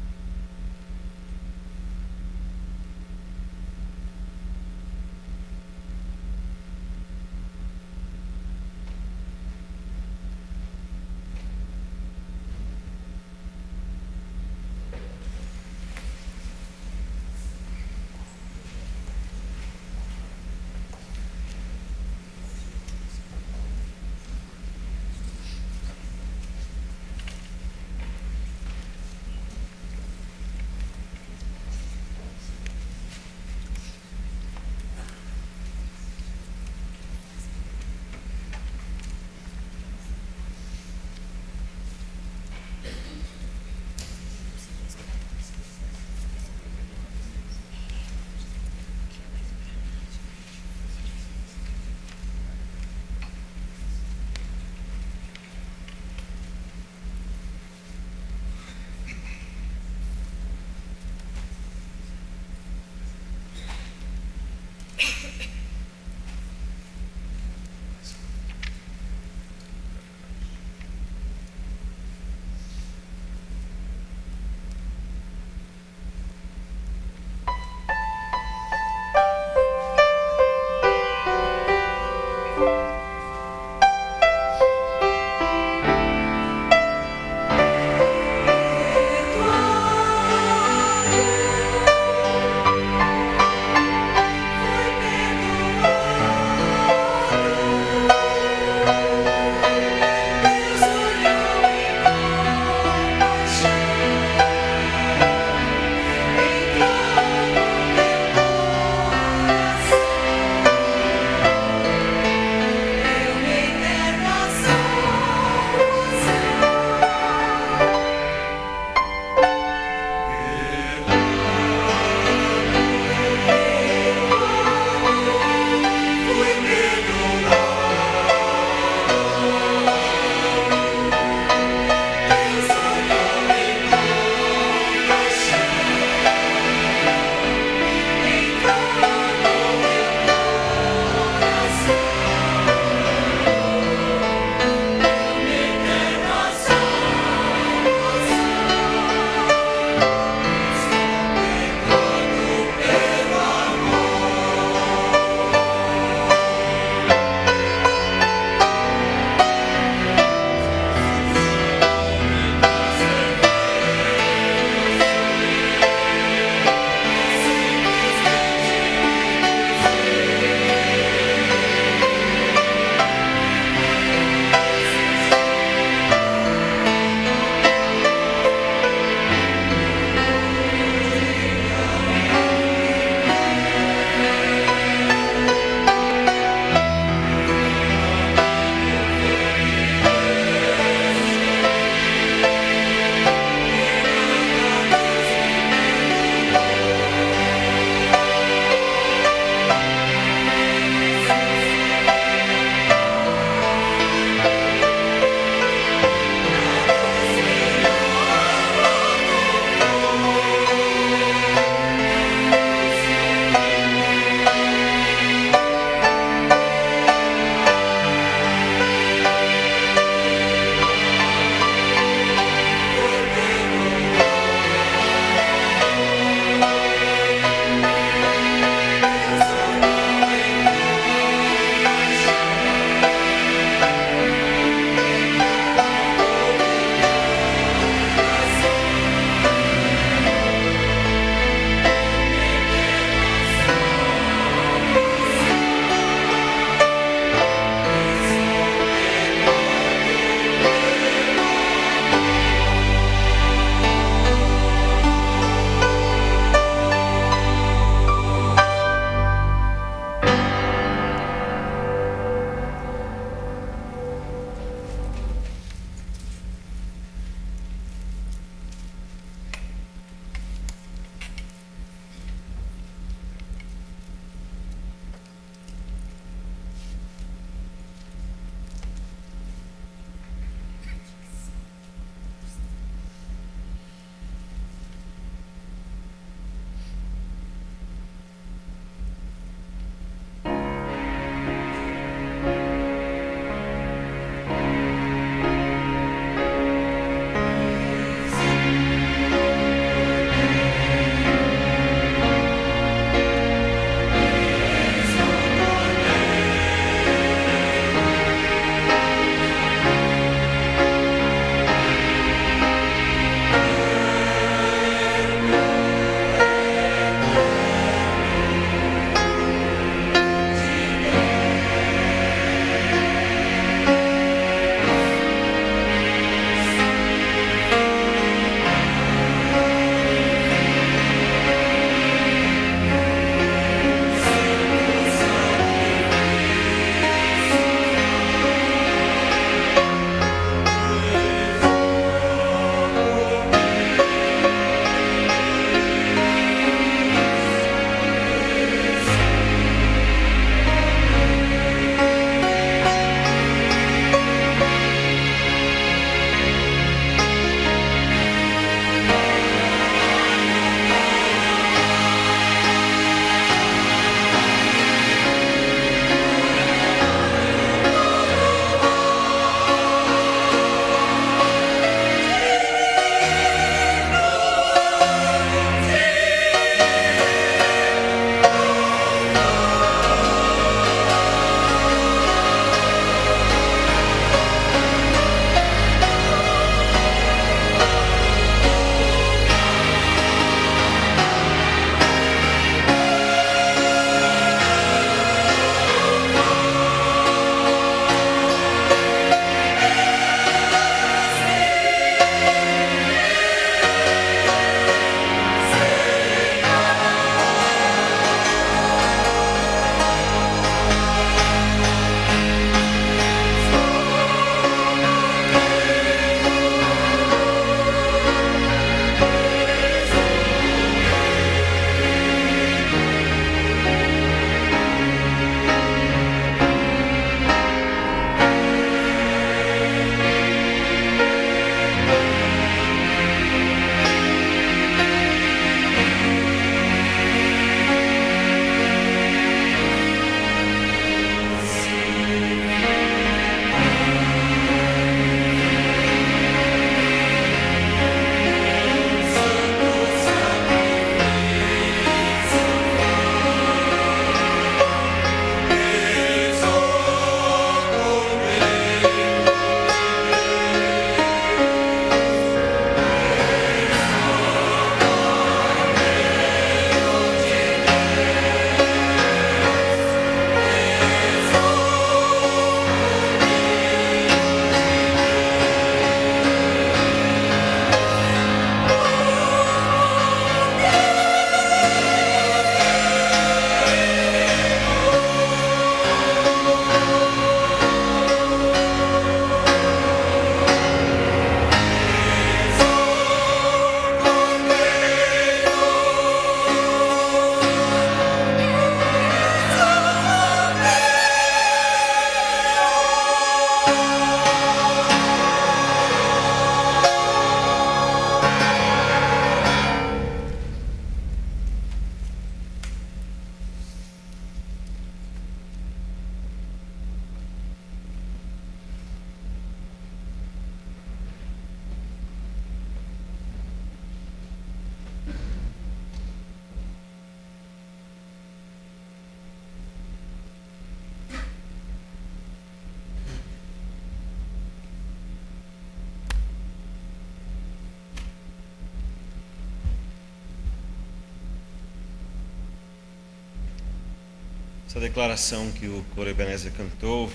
Essa declaração que o coro Ebenezer cantou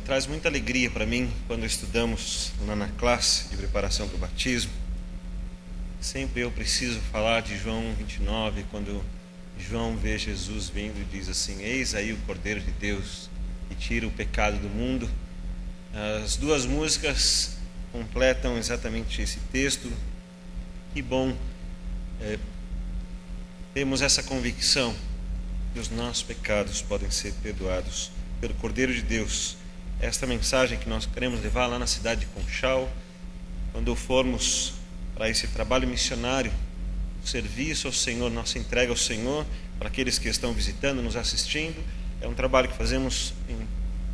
traz muita alegria para mim quando estudamos lá na classe de preparação para o batismo. Sempre eu preciso falar de João 29, quando João vê Jesus vindo e diz assim: eis aí o Cordeiro de Deus que tira o pecado do mundo. As duas músicas completam exatamente esse texto. Que bom temos essa convicção que os nossos pecados podem ser perdoados pelo Cordeiro de Deus. Esta mensagem que nós queremos levar lá na cidade de Conchal, quando formos para esse trabalho missionário, serviço ao Senhor, nossa entrega ao Senhor, para aqueles que estão visitando, nos assistindo. É um trabalho que fazemos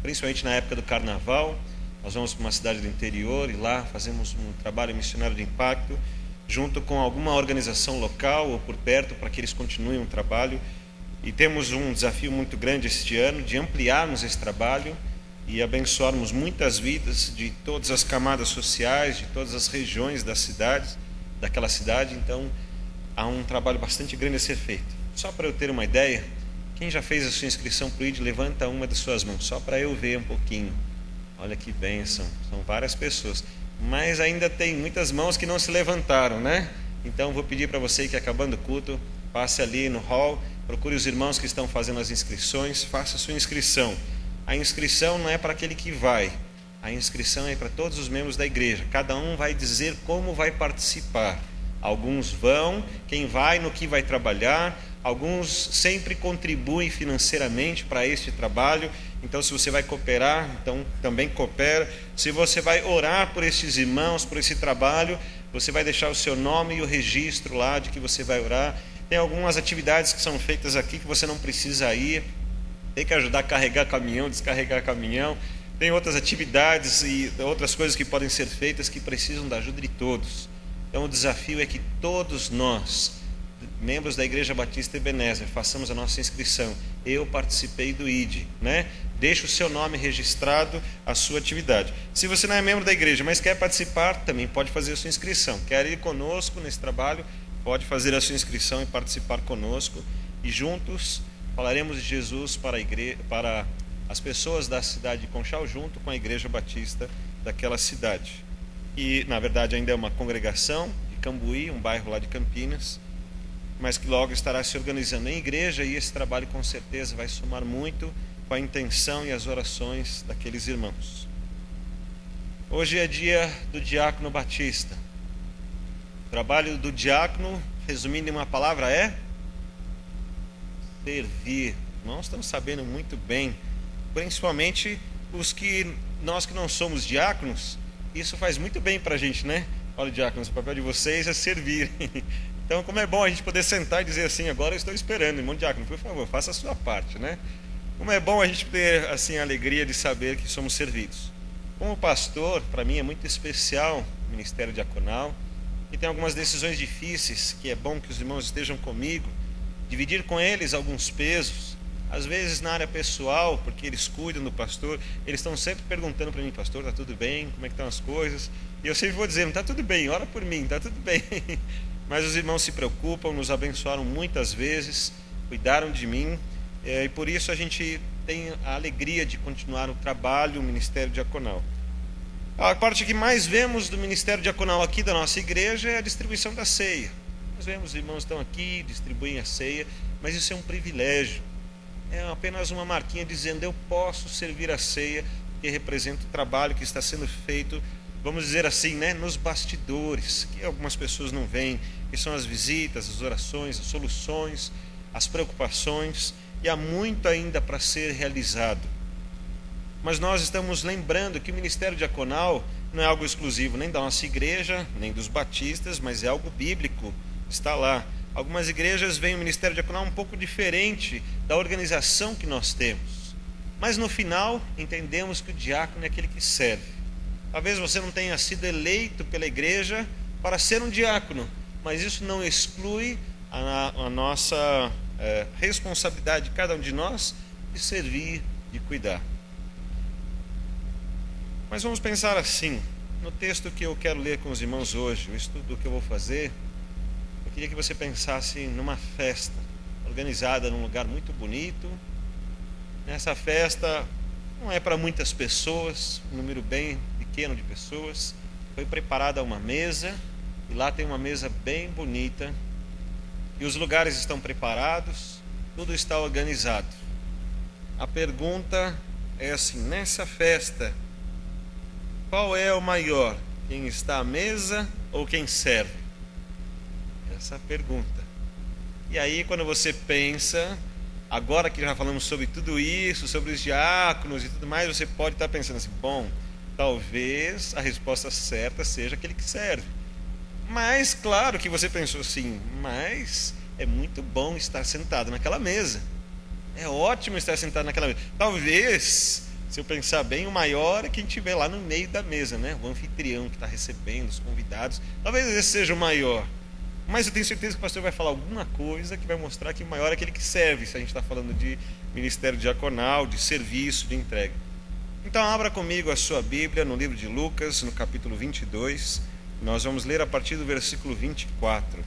principalmente na época do carnaval. Nós vamos para uma cidade do interior e lá fazemos um trabalho missionário de impacto, junto com alguma organização local ou por perto, para que eles continuem o trabalho. E temos um desafio muito grande este ano de ampliarmos esse trabalho e abençoarmos muitas vidas de todas as camadas sociais, de todas as regiões das cidades, daquela cidade. Então há um trabalho bastante grande a ser feito. Só para eu ter uma ideia, quem já fez a sua inscrição para o ID, levanta uma de suas mãos, só para eu ver um pouquinho. Olha que bênção, são várias pessoas, mas ainda tem muitas mãos que não se levantaram, né? Então vou pedir para você que, acabando o culto, passe ali no hall, procure os irmãos que estão fazendo as inscrições, faça a sua inscrição. A inscrição não é para aquele que vai, a inscrição é para todos os membros da igreja. Cada um vai dizer como vai participar. Alguns vão, quem vai, no que vai trabalhar. Alguns sempre contribuem financeiramente para este trabalho. Então, se você vai cooperar, então também coopera. Se você vai orar por estes irmãos, por esse trabalho, você vai deixar o seu nome e o registro lá de que você vai orar. Tem algumas atividades que são feitas aqui que você não precisa ir. Tem que ajudar a carregar caminhão, descarregar caminhão. Tem outras atividades e outras coisas que podem ser feitas que precisam da ajuda de todos. Então o desafio é que todos nós, membros da Igreja Batista Ebenezer, façamos a nossa inscrição. Eu participei do ID, né? Deixe o seu nome registrado, a sua atividade. Se você não é membro da igreja, mas quer participar, também pode fazer a sua inscrição. Quer ir conosco nesse trabalho, pode fazer a sua inscrição e participar conosco. E juntos falaremos de Jesus para as pessoas da cidade de Conchal, junto com a Igreja Batista daquela cidade. E, na verdade, ainda é uma congregação de Cambuí, um bairro lá de Campinas, mas que logo estará se organizando em igreja, e esse trabalho com certeza vai somar muito com a intenção e as orações daqueles irmãos. Hoje é dia do diácono batista. O trabalho do diácono, resumindo em uma palavra, é servir. Nós estamos sabendo muito bem, principalmente nós que não somos diáconos. Isso faz muito bem para a gente, né? Olha, diáconos, o papel de vocês é servir. Então, como é bom a gente poder sentar e dizer assim: agora eu estou esperando, irmão diácono, por favor, faça a sua parte, né? Como é bom a gente ter assim a alegria de saber que somos servidos. Como pastor, para mim é muito especial o ministério diaconal, e tem algumas decisões difíceis que é bom que os irmãos estejam comigo, dividir com eles alguns pesos. Às vezes na área pessoal, porque eles cuidam do pastor, eles estão sempre perguntando para mim: pastor, está tudo bem? Como é que estão as coisas? E eu sempre vou dizendo: está tudo bem, ora por mim, está tudo bem. Mas os irmãos se preocupam, nos abençoaram muitas vezes, cuidaram de mim, e por isso a gente tem a alegria de continuar o trabalho, o ministério diaconal. A parte que mais vemos do ministério diaconal aqui da nossa igreja é a distribuição da ceia. Nós vemos, os irmãos estão aqui, distribuem a ceia, mas isso é um privilégio. É apenas uma marquinha dizendo: eu posso servir a ceia, que representa o trabalho que está sendo feito, vamos dizer assim, né, nos bastidores, que algumas pessoas não veem, que são as visitas, as orações, as soluções, as preocupações, e há muito ainda para ser realizado. Mas nós estamos lembrando que o ministério diaconal não é algo exclusivo nem da nossa igreja, nem dos batistas, mas é algo bíblico, está lá. Algumas igrejas veem o ministério diaconal um pouco diferente da organização que nós temos. Mas no final, entendemos que o diácono é aquele que serve. Talvez você não tenha sido eleito pela igreja para ser um diácono, mas isso não exclui a nossa responsabilidade de cada um de nós de servir, de cuidar. Mas vamos pensar assim, no texto que eu quero ler com os irmãos hoje, o estudo que eu vou fazer. Eu queria que você pensasse numa festa organizada num lugar muito bonito. Nessa festa não é para muitas pessoas, um número bem pequeno de pessoas. Foi preparada uma mesa, e lá tem uma mesa bem bonita, e os lugares estão preparados, tudo está organizado. A pergunta é assim: nessa festa, qual é o maior? Quem está à mesa ou quem serve? Essa é a pergunta. E aí, quando você pensa, agora que já falamos sobre tudo isso, sobre os diáconos e tudo mais, você pode estar pensando assim: bom, talvez a resposta certa seja aquele que serve. Mas, claro que você pensou assim: mas é muito bom estar sentado naquela mesa. É ótimo estar sentado naquela mesa. Talvez, se eu pensar bem, o maior é quem estiver lá no meio da mesa, né? O anfitrião que está recebendo os convidados. Talvez esse seja o maior. Mas eu tenho certeza que o pastor vai falar alguma coisa que vai mostrar que o maior é aquele que serve, se a gente está falando de ministério diaconal, de serviço, de entrega. Então abra comigo a sua Bíblia no livro de Lucas, no capítulo 22. Nós vamos ler a partir do versículo 24.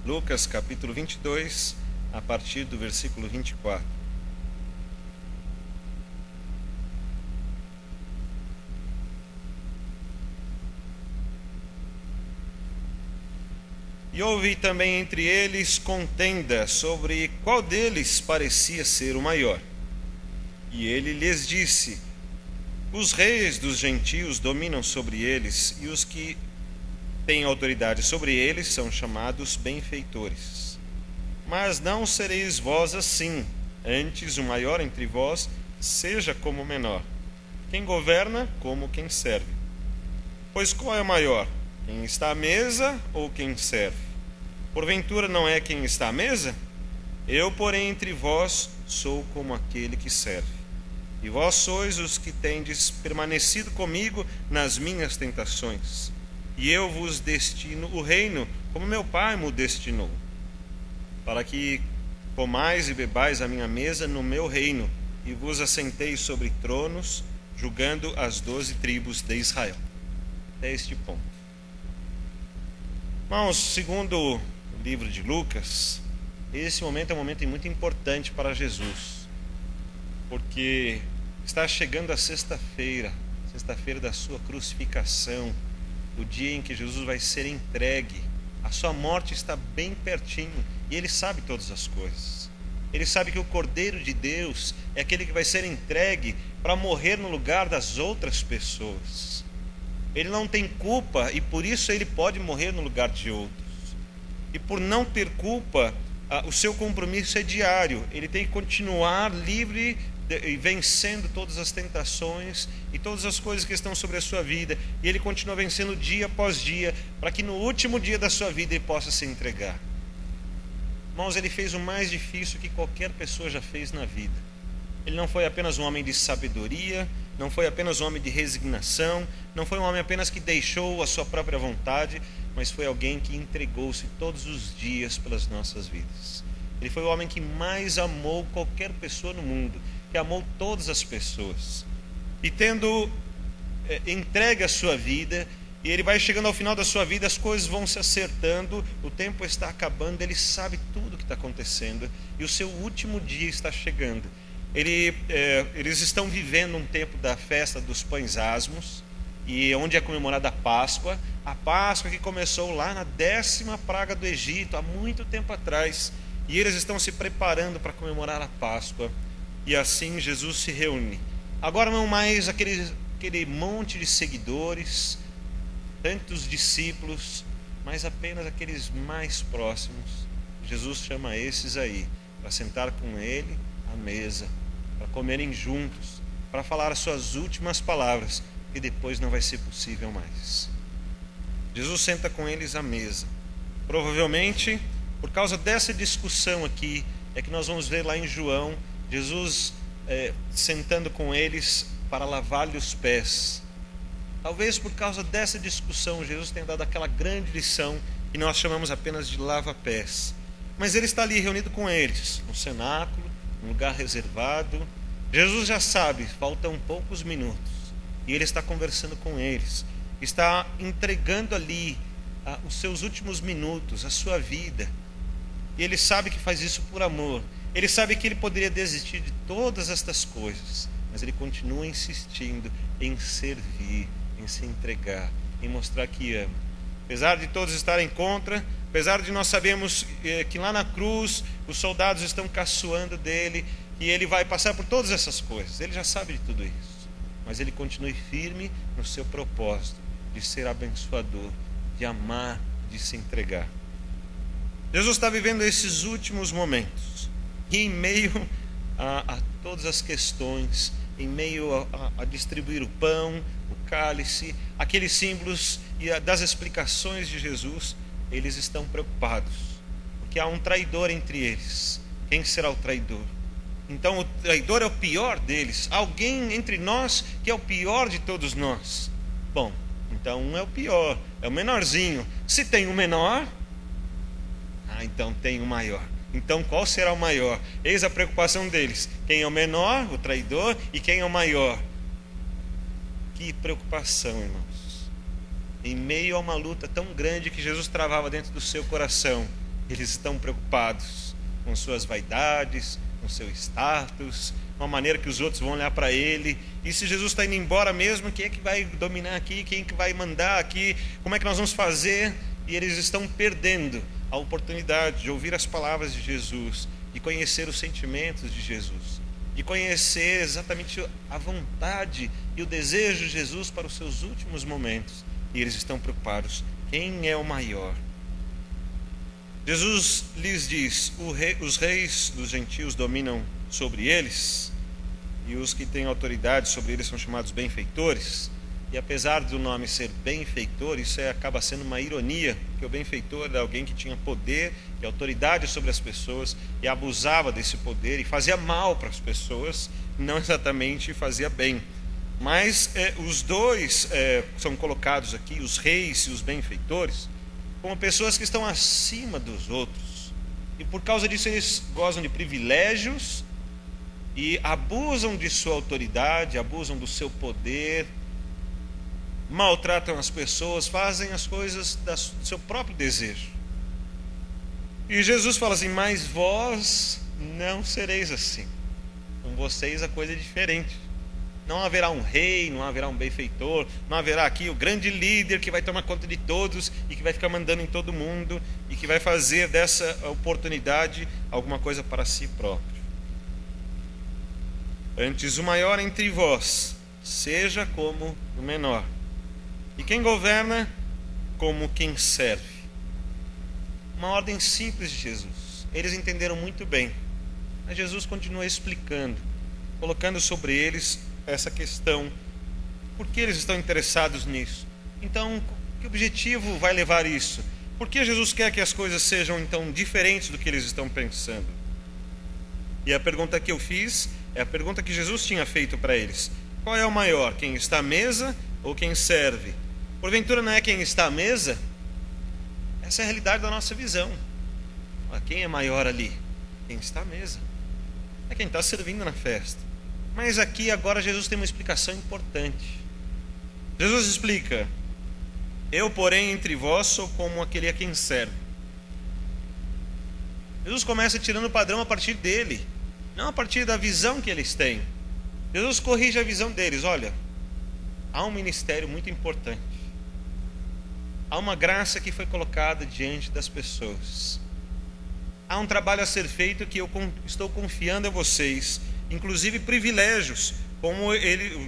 Lucas capítulo 22, a partir do versículo 24. E houve também entre eles contenda sobre qual deles parecia ser o maior. E ele lhes disse: os reis dos gentios dominam sobre eles, e os que têm autoridade sobre eles são chamados benfeitores. Mas não sereis vós assim, antes o maior entre vós seja como o menor, quem governa como quem serve. Pois qual é o maior? Quem está à mesa ou quem serve? Porventura não é quem está à mesa? Eu, porém, entre vós sou como aquele que serve. E vós sois os que tendes permanecido comigo nas minhas tentações. E eu vos destino o reino, como meu Pai me destinou, para que comais e bebais a minha mesa no meu reino, e vos assenteis sobre tronos, julgando as 12 tribos de Israel. Até este ponto. Irmãos, segundo o livro de Lucas, esse momento é um momento muito importante para Jesus, porque está chegando a sexta-feira da sua crucificação, o dia em que Jesus vai ser entregue. A sua morte está bem pertinho, e ele sabe todas as coisas. Ele sabe que o Cordeiro de Deus é aquele que vai ser entregue para morrer no lugar das outras pessoas. Ele não tem culpa, e por isso ele pode morrer no lugar de outros. E por não ter culpa, o seu compromisso é diário. Ele tem que continuar livre e vencendo todas as tentações e todas as coisas que estão sobre a sua vida. E ele continua vencendo dia após dia, para que no último dia da sua vida ele possa se entregar. Irmãos, ele fez o mais difícil que qualquer pessoa já fez na vida. Ele não foi apenas um homem de sabedoria, não foi apenas um homem de resignação, não foi um homem apenas que deixou a sua própria vontade, mas foi alguém que entregou-se todos os dias pelas nossas vidas. Ele foi o homem que mais amou qualquer pessoa no mundo, que amou todas as pessoas. E tendo entregue a sua vida, e ele vai chegando ao final da sua vida, as coisas vão se acertando, o tempo está acabando, ele sabe tudo o que está acontecendo, e o seu último dia está chegando. Eles estão vivendo um tempo da festa dos pães asmos, e onde é comemorada a Páscoa que começou lá na 10ª praga do Egito, há muito tempo atrás, e eles estão se preparando para comemorar a Páscoa. E assim Jesus se reúne. Agora não mais aquele monte de seguidores, tantos discípulos, mas apenas aqueles mais próximos. Jesus chama esses aí para sentar com ele à mesa, para comerem juntos, para falar as suas últimas palavras, que depois não vai ser possível mais. Jesus senta com eles à mesa. Provavelmente, por causa dessa discussão aqui, é que nós vamos ver lá em João, Jesus sentando com eles para lavar-lhe os pés. Talvez por causa dessa discussão, Jesus tenha dado aquela grande lição que nós chamamos apenas de lava-pés. Mas ele está ali reunido com eles, no cenáculo, num lugar reservado. Jesus já sabe, faltam poucos minutos, e ele está conversando com eles. está entregando ali os seus últimos minutos, a sua vida. E ele sabe que faz isso por amor. Ele sabe que ele poderia desistir de todas estas coisas, mas ele continua insistindo em servir, em se entregar, em mostrar que ama. Apesar de todos estarem contra, apesar de nós sabermos que lá na cruz os soldados estão caçoando dele, e ele vai passar por todas essas coisas, ele já sabe de tudo isso, mas ele continua firme no seu propósito de ser abençoador, de amar, de se entregar. Jesus está vivendo esses últimos momentos, e em meio a todas as questões, em meio a distribuir o pão, o cálice, aqueles símbolos e das explicações de Jesus, eles estão preocupados, porque há um traidor entre eles. Quem será o traidor? Então o traidor é o pior deles, alguém entre nós que é o pior de todos nós. Bom, então um é o pior, é o menorzinho. Se tem o menor, então tem o maior. Então qual será o maior? Eis a preocupação deles: quem é o menor, o traidor, e quem é o maior? Que preocupação, irmãos. Em meio a uma luta tão grande que Jesus travava dentro do seu coração, eles estão preocupados com suas vaidades, com seu status, com a maneira que os outros vão olhar para ele. E se Jesus está indo embora mesmo, quem é que vai dominar aqui? Quem é que vai mandar aqui? Como é que nós vamos fazer? E eles estão perdendo a oportunidade de ouvir as palavras de Jesus, de conhecer os sentimentos de Jesus, de conhecer exatamente a vontade e o desejo de Jesus para os seus últimos momentos. E eles estão preocupados: quem é o maior? Jesus lhes diz: os reis dos gentios dominam sobre eles, e os que têm autoridade sobre eles são chamados benfeitores. E apesar do nome ser benfeitor, isso acaba sendo uma ironia, porque o benfeitor era alguém que tinha poder e autoridade sobre as pessoas e abusava desse poder e fazia mal para as pessoas, não exatamente fazia bem. Mas os dois são colocados aqui, os reis e os benfeitores, como pessoas que estão acima dos outros, e por causa disso eles gozam de privilégios e abusam de sua autoridade, abusam do seu poder, maltratam as pessoas, fazem as coisas do seu próprio desejo. E Jesus fala assim: mas vós não sereis assim. Com vocês a coisa é diferente. Não haverá um rei, não haverá um benfeitor, não haverá aqui o grande líder que vai tomar conta de todos e que vai ficar mandando em todo mundo e que vai fazer dessa oportunidade alguma coisa para si próprio. Antes, o maior entre vós seja como o menor, e quem governa como quem serve. Uma ordem simples de Jesus. Eles entenderam muito bem, mas Jesus continua explicando, colocando sobre eles essa questão: por que eles estão interessados nisso? Então, que objetivo vai levar isso? Por que Jesus quer que as coisas sejam então diferentes do que eles estão pensando? E a pergunta que eu fiz é a pergunta que Jesus tinha feito para eles: qual é o maior, quem está à mesa ou quem serve? Porventura não é quem está à mesa? Essa é a realidade da nossa visão. Quem é maior ali? Quem está à mesa. É quem está servindo na festa. Mas aqui agora Jesus tem uma explicação importante. Jesus explica: eu, porém, entre vós sou como aquele a quem serve. Jesus começa tirando o padrão a partir dele, não a partir da visão que eles têm. Jesus corrige a visão deles. Olha, há um ministério muito importante, há uma graça que foi colocada diante das pessoas, há um trabalho a ser feito que eu estou confiando a vocês, inclusive privilégios, como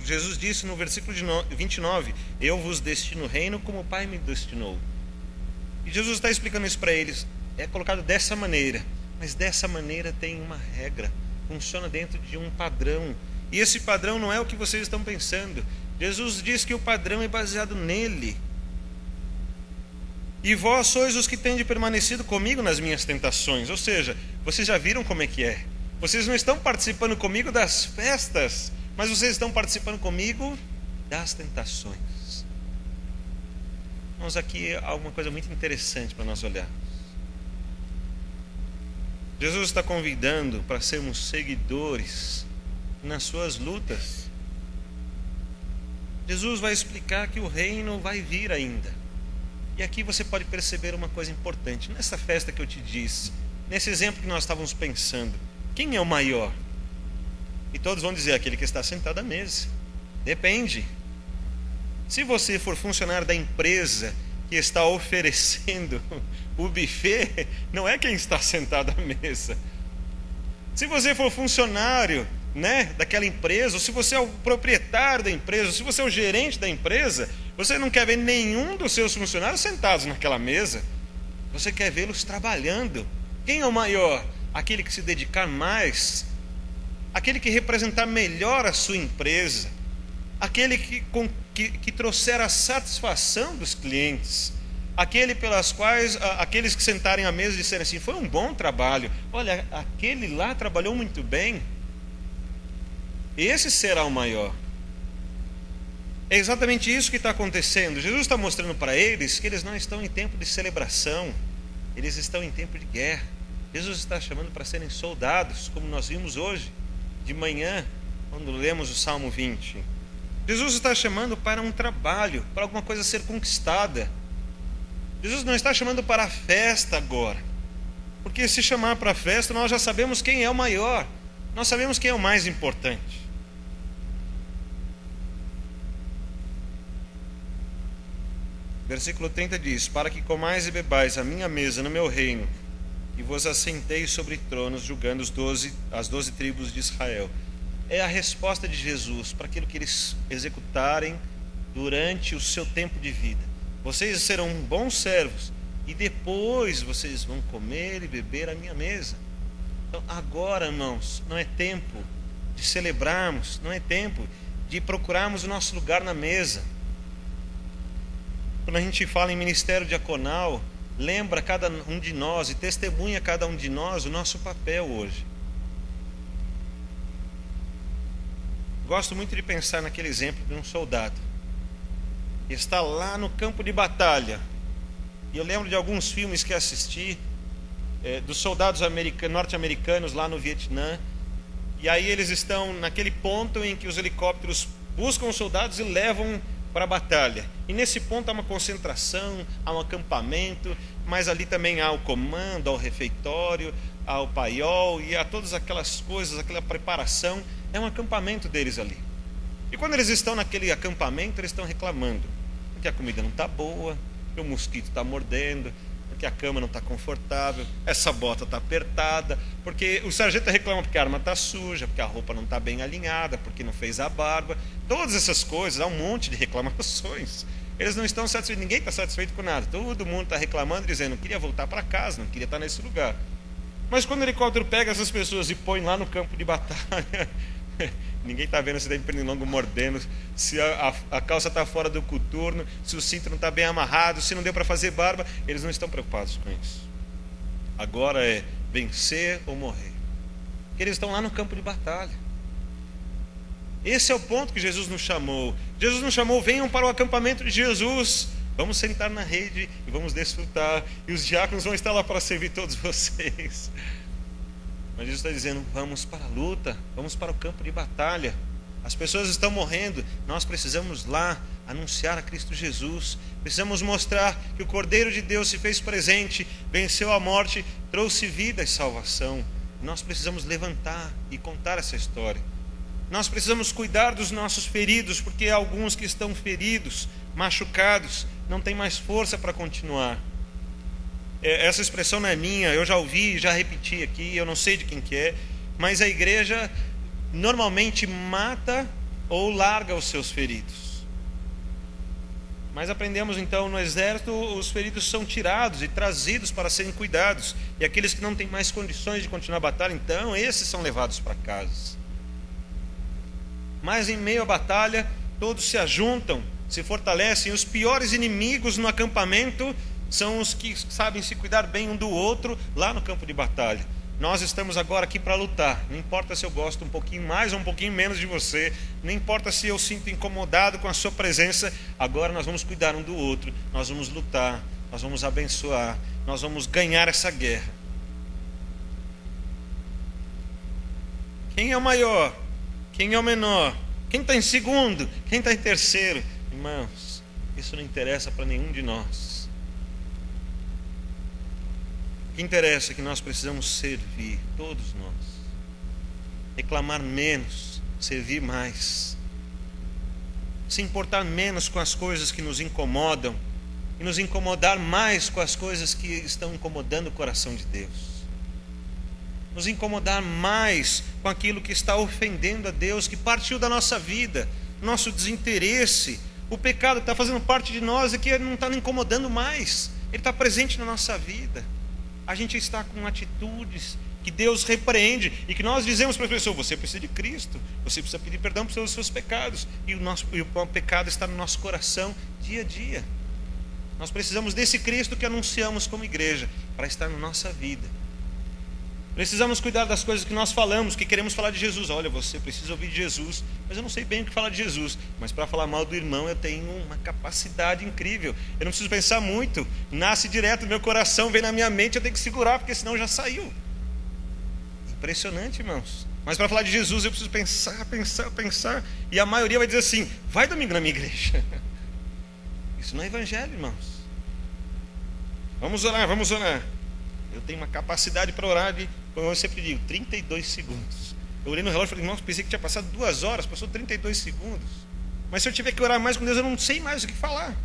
Jesus disse no versículo 29, eu vos destino o reino como o Pai me destinou. E Jesus está explicando isso para eles. É colocado dessa maneira, mas dessa maneira tem uma regra, funciona dentro de um padrão, e esse padrão não é o que vocês estão pensando. Jesus diz que o padrão é baseado nele. E vós sois os que tende permanecido comigo nas minhas tentações. Ou seja, vocês já viram como é que é. Vocês não estão participando comigo das festas, mas vocês estão participando comigo das tentações. Vamos aqui há uma coisa muito interessante para nós olharmos. Jesus está convidando para sermos seguidores nas suas lutas. Jesus vai explicar que o reino vai vir ainda. E aqui você pode perceber uma coisa importante. Nessa festa que eu te disse, nesse exemplo que nós estávamos pensando, quem é o maior? E todos vão dizer, aquele que está sentado à mesa. Depende. Se você for funcionário da empresa que está oferecendo o buffet, não é quem está sentado à mesa. Se você for funcionário, daquela empresa, ou se você é o proprietário da empresa, ou se você é o gerente da empresa, você não quer ver nenhum dos seus funcionários sentados naquela mesa. Você quer vê-los trabalhando. Quem é o maior? Aquele que se dedicar mais, aquele que representar melhor a sua empresa, aquele que trouxer a satisfação dos clientes, aqueles que sentarem à mesa e disserem assim, foi um bom trabalho, olha, aquele lá trabalhou muito bem. Esse será o maior. É exatamente isso que está acontecendo. Jesus está mostrando para eles que eles não estão em tempo de celebração, eles estão em tempo de guerra. Jesus está chamando para serem soldados, como nós vimos hoje de manhã, quando lemos o Salmo 20. Jesus está chamando para um trabalho, para alguma coisa ser conquistada. Jesus não está chamando para a festa agora, porque se chamar para a festa, nós já sabemos quem é o maior, nós sabemos quem é o mais importante. Versículo 30 diz, para que comais e bebais a minha mesa no meu reino, e vos assenteis sobre tronos, julgando as 12 tribos de Israel. É a resposta de Jesus para aquilo que eles executarem durante o seu tempo de vida. Vocês serão bons servos, e depois vocês vão comer e beber a minha mesa. Então agora, irmãos, não é tempo de celebrarmos, não é tempo de procurarmos o nosso lugar na mesa. Quando a gente fala em ministério diaconal, lembra cada um de nós e testemunha cada um de nós o nosso papel hoje. Gosto muito de pensar naquele exemplo de um soldado que está lá no campo de batalha. E eu lembro de alguns filmes que assisti, dos soldados norte-americanos lá no Vietnã. E aí eles estão naquele ponto em que os helicópteros buscam os soldados e levam para a batalha. E nesse ponto há uma concentração, há um acampamento, mas ali também há o comando, há o refeitório, há o paiol e há todas aquelas coisas, aquela preparação. É um acampamento deles ali. E quando eles estão naquele acampamento, eles estão reclamando porque a comida não está boa, porque o mosquito está mordendo, porque a cama não está confortável, essa bota está apertada, porque o sargento reclama porque a arma está suja, porque a roupa não está bem alinhada, porque não fez a barba. Todas essas coisas, há um monte de reclamações. Eles não estão satisfeitos, ninguém está satisfeito com nada. Todo mundo está reclamando, dizendo, não queria voltar para casa, não queria estar nesse lugar. Mas quando o helicóptero pega essas pessoas e põe lá no campo de batalha, ninguém está vendo se tem pernilongo mordendo, se a calça está fora do coturno, se o cinto não está bem amarrado, se não deu para fazer barba. Eles não estão preocupados com isso. Agora é vencer ou morrer. Porque eles estão lá no campo de batalha. Esse é o ponto que Jesus nos chamou. Jesus nos chamou, venham para o acampamento de Jesus. Vamos sentar na rede e vamos desfrutar. E os diáconos vão estar lá para servir todos vocês. Mas Jesus está dizendo, vamos para a luta, vamos para o campo de batalha. As pessoas estão morrendo, nós precisamos lá anunciar a Cristo Jesus. Precisamos mostrar que o Cordeiro de Deus se fez presente, venceu a morte, trouxe vida e salvação. Nós precisamos levantar e contar essa história. Nós precisamos cuidar dos nossos feridos, porque há alguns que estão feridos, machucados, não têm mais força para continuar. Essa expressão não é minha, eu já ouvi, já repeti aqui, eu não sei de quem que é, mas a igreja normalmente mata ou larga os seus feridos. Mas aprendemos então no exército, os feridos são tirados e trazidos para serem cuidados, e aqueles que não têm mais condições de continuar a batalha, então esses são levados para casa. Mas em meio à batalha, todos se ajuntam, se fortalecem. Os piores inimigos no acampamento são os que sabem se cuidar bem um do outro lá no campo de batalha. Nós estamos agora aqui para lutar. Não importa se eu gosto um pouquinho mais ou um pouquinho menos de você, não importa se eu sinto incomodado com a sua presença, agora nós vamos cuidar um do outro, nós vamos lutar, nós vamos abençoar, nós vamos ganhar essa guerra. Quem é o maior? Quem é o menor? Quem está em segundo? Quem está em terceiro? Irmãos, isso não interessa para nenhum de nós. O que interessa é que nós precisamos servir, todos nós. Reclamar menos, servir mais. Se importar menos com as coisas que nos incomodam e nos incomodar mais com as coisas que estão incomodando o coração de Deus. Nos incomodar mais com aquilo que está ofendendo a Deus, que partiu da nossa vida, nosso desinteresse. O pecado que está fazendo parte de nós é que ele não está nos incomodando mais, ele está presente na nossa vida. A gente está com atitudes que Deus repreende e que nós dizemos para as pessoas: você precisa de Cristo, você precisa pedir perdão pelos seus pecados, e o pecado está no nosso coração dia a dia. Nós precisamos desse Cristo que anunciamos como igreja para estar na nossa vida. Precisamos cuidar das coisas que nós falamos, que queremos falar de Jesus. Olha, você precisa ouvir de Jesus, mas eu não sei bem o que falar de Jesus. Mas para falar mal do irmão eu tenho uma capacidade incrível. Eu não preciso pensar muito, nasce direto no meu coração, vem na minha mente, eu tenho que segurar, porque senão já saiu. Impressionante, irmãos. Mas para falar de Jesus eu preciso pensar. E a maioria vai dizer assim: vai domingo na minha igreja. Isso não é evangelho, irmãos. Vamos orar. Eu tenho uma capacidade para orar de, como eu sempre digo, 32 segundos. Eu olhei no relógio e falei: nossa, pensei que tinha passado 2 horas, passou 32 segundos. Mas se eu tiver que orar mais com Deus, eu não sei mais o que falar.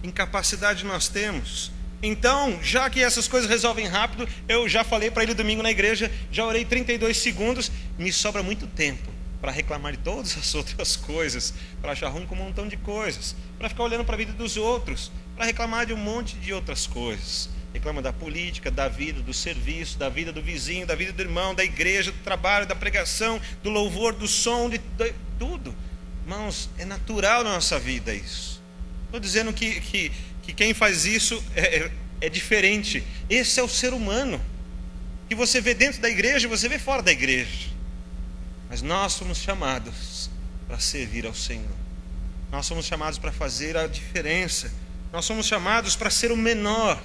Incapacidade nós temos. Então, já que essas coisas resolvem rápido, eu já falei para ele domingo na igreja, já orei 32 segundos, me sobra muito tempo para reclamar de todas as outras coisas, para achar ruim com um montão de coisas, para ficar olhando para a vida dos outros, para reclamar de um monte de outras coisas. Reclama da política, da vida, do serviço, da vida do vizinho, da vida do irmão, da igreja, do trabalho, da pregação, do louvor, do som, de tudo. Irmãos, é natural na nossa vida isso. Estou dizendo que quem faz isso é diferente. Esse é o ser humano que você vê dentro da igreja e você vê fora da igreja. Mas nós somos chamados para servir ao Senhor. Nós somos chamados para fazer a diferença. Nós somos chamados para ser o menor.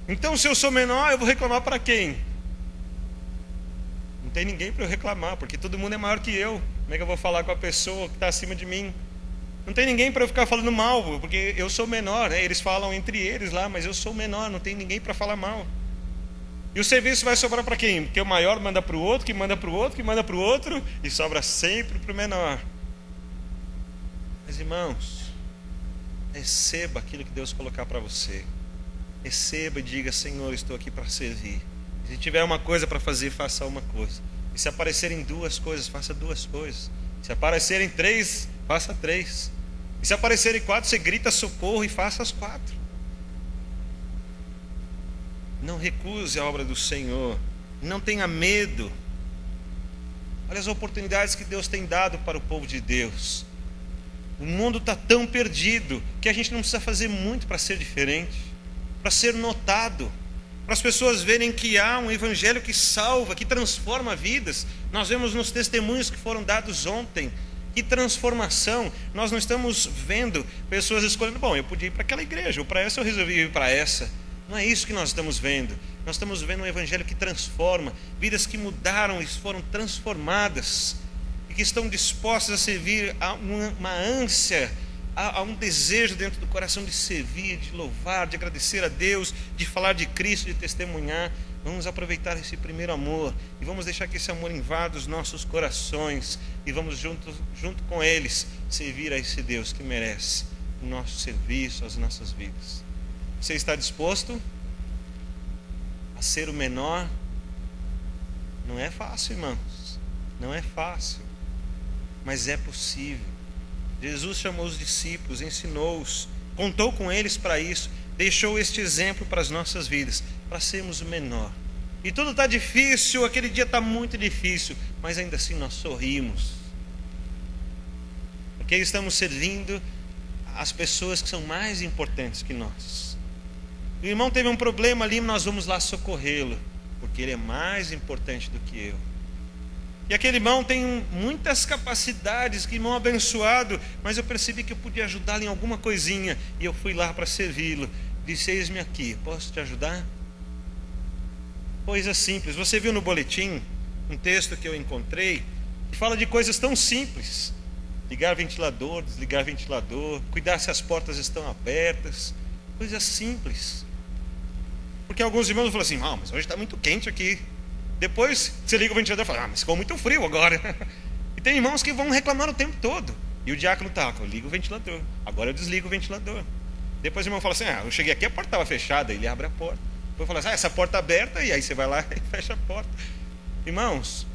Então, se eu sou menor, eu vou reclamar para quem? Não tem ninguém para eu reclamar, porque todo mundo é maior que eu. Como é que eu vou falar com a pessoa que está acima de mim? Não tem ninguém para eu ficar falando mal, porque eu sou menor, né? Eles falam entre eles lá, mas eu sou menor, não tem ninguém para falar mal. E o serviço vai sobrar para quem? Porque o maior manda para o outro, que manda para o outro, que manda para o outro, e sobra sempre para o menor. Mas, irmãos, receba aquilo que Deus colocar para você. Receba e diga: Senhor, estou aqui para servir. Se tiver uma coisa para fazer, faça uma coisa. E se aparecerem 2 coisas, faça 2 coisas. Se aparecerem 3, faça 3. E se aparecerem 4, você grita socorro e faça as 4. Não recuse a obra do Senhor. Não tenha medo. Olha as oportunidades que Deus tem dado para o povo de Deus. O mundo está tão perdido que a gente não precisa fazer muito para ser diferente, para ser notado, para as pessoas verem que há um evangelho que salva, que transforma vidas. Nós vemos nos testemunhos que foram dados ontem. Que transformação. Nós não estamos vendo pessoas escolhendo: bom, eu podia ir para aquela igreja, ou para essa eu resolvi ir para essa. Não é isso que nós estamos vendo. Nós estamos vendo um evangelho que transforma, vidas que mudaram e foram transformadas, e que estão dispostas a servir. A uma ânsia, a um desejo dentro do coração de servir, de louvar, de agradecer a Deus, de falar de Cristo, de testemunhar. Vamos aproveitar esse primeiro amor e vamos deixar que esse amor invada os nossos corações, e vamos junto com eles servir a esse Deus que merece o nosso serviço, as nossas vidas. Você está disposto a ser o menor? Não é fácil, irmãos. Não é fácil. Mas é possível. Jesus chamou os discípulos, ensinou-os, contou com eles para isso, deixou este exemplo para as nossas vidas, para sermos o menor. E tudo está difícil, aquele dia está muito difícil, mas ainda assim nós sorrimos, porque estamos servindo as pessoas que são mais importantes que nós. O irmão teve um problema ali, nós vamos lá socorrê-lo, porque ele é mais importante do que eu. E aquele irmão tem muitas capacidades, que irmão abençoado, mas eu percebi que eu podia ajudá-lo em alguma coisinha, e eu fui lá para servi-lo. Disse: eis-me aqui, posso te ajudar? Coisa simples. Você viu no boletim um texto que eu encontrei que fala de coisas tão simples: ligar ventilador, desligar ventilador, cuidar se as portas estão abertas, coisas simples. Porque alguns irmãos falam assim: mas hoje está muito quente aqui. Depois você liga o ventilador e fala: mas ficou muito frio agora. E tem irmãos que vão reclamar o tempo todo. E o diácono eu ligo o ventilador, agora eu desligo o ventilador. Depois o irmão fala assim: eu cheguei aqui, a porta estava fechada. Ele abre a porta. Depois fala assim: essa porta aberta. E aí você vai lá e fecha a porta. Irmãos,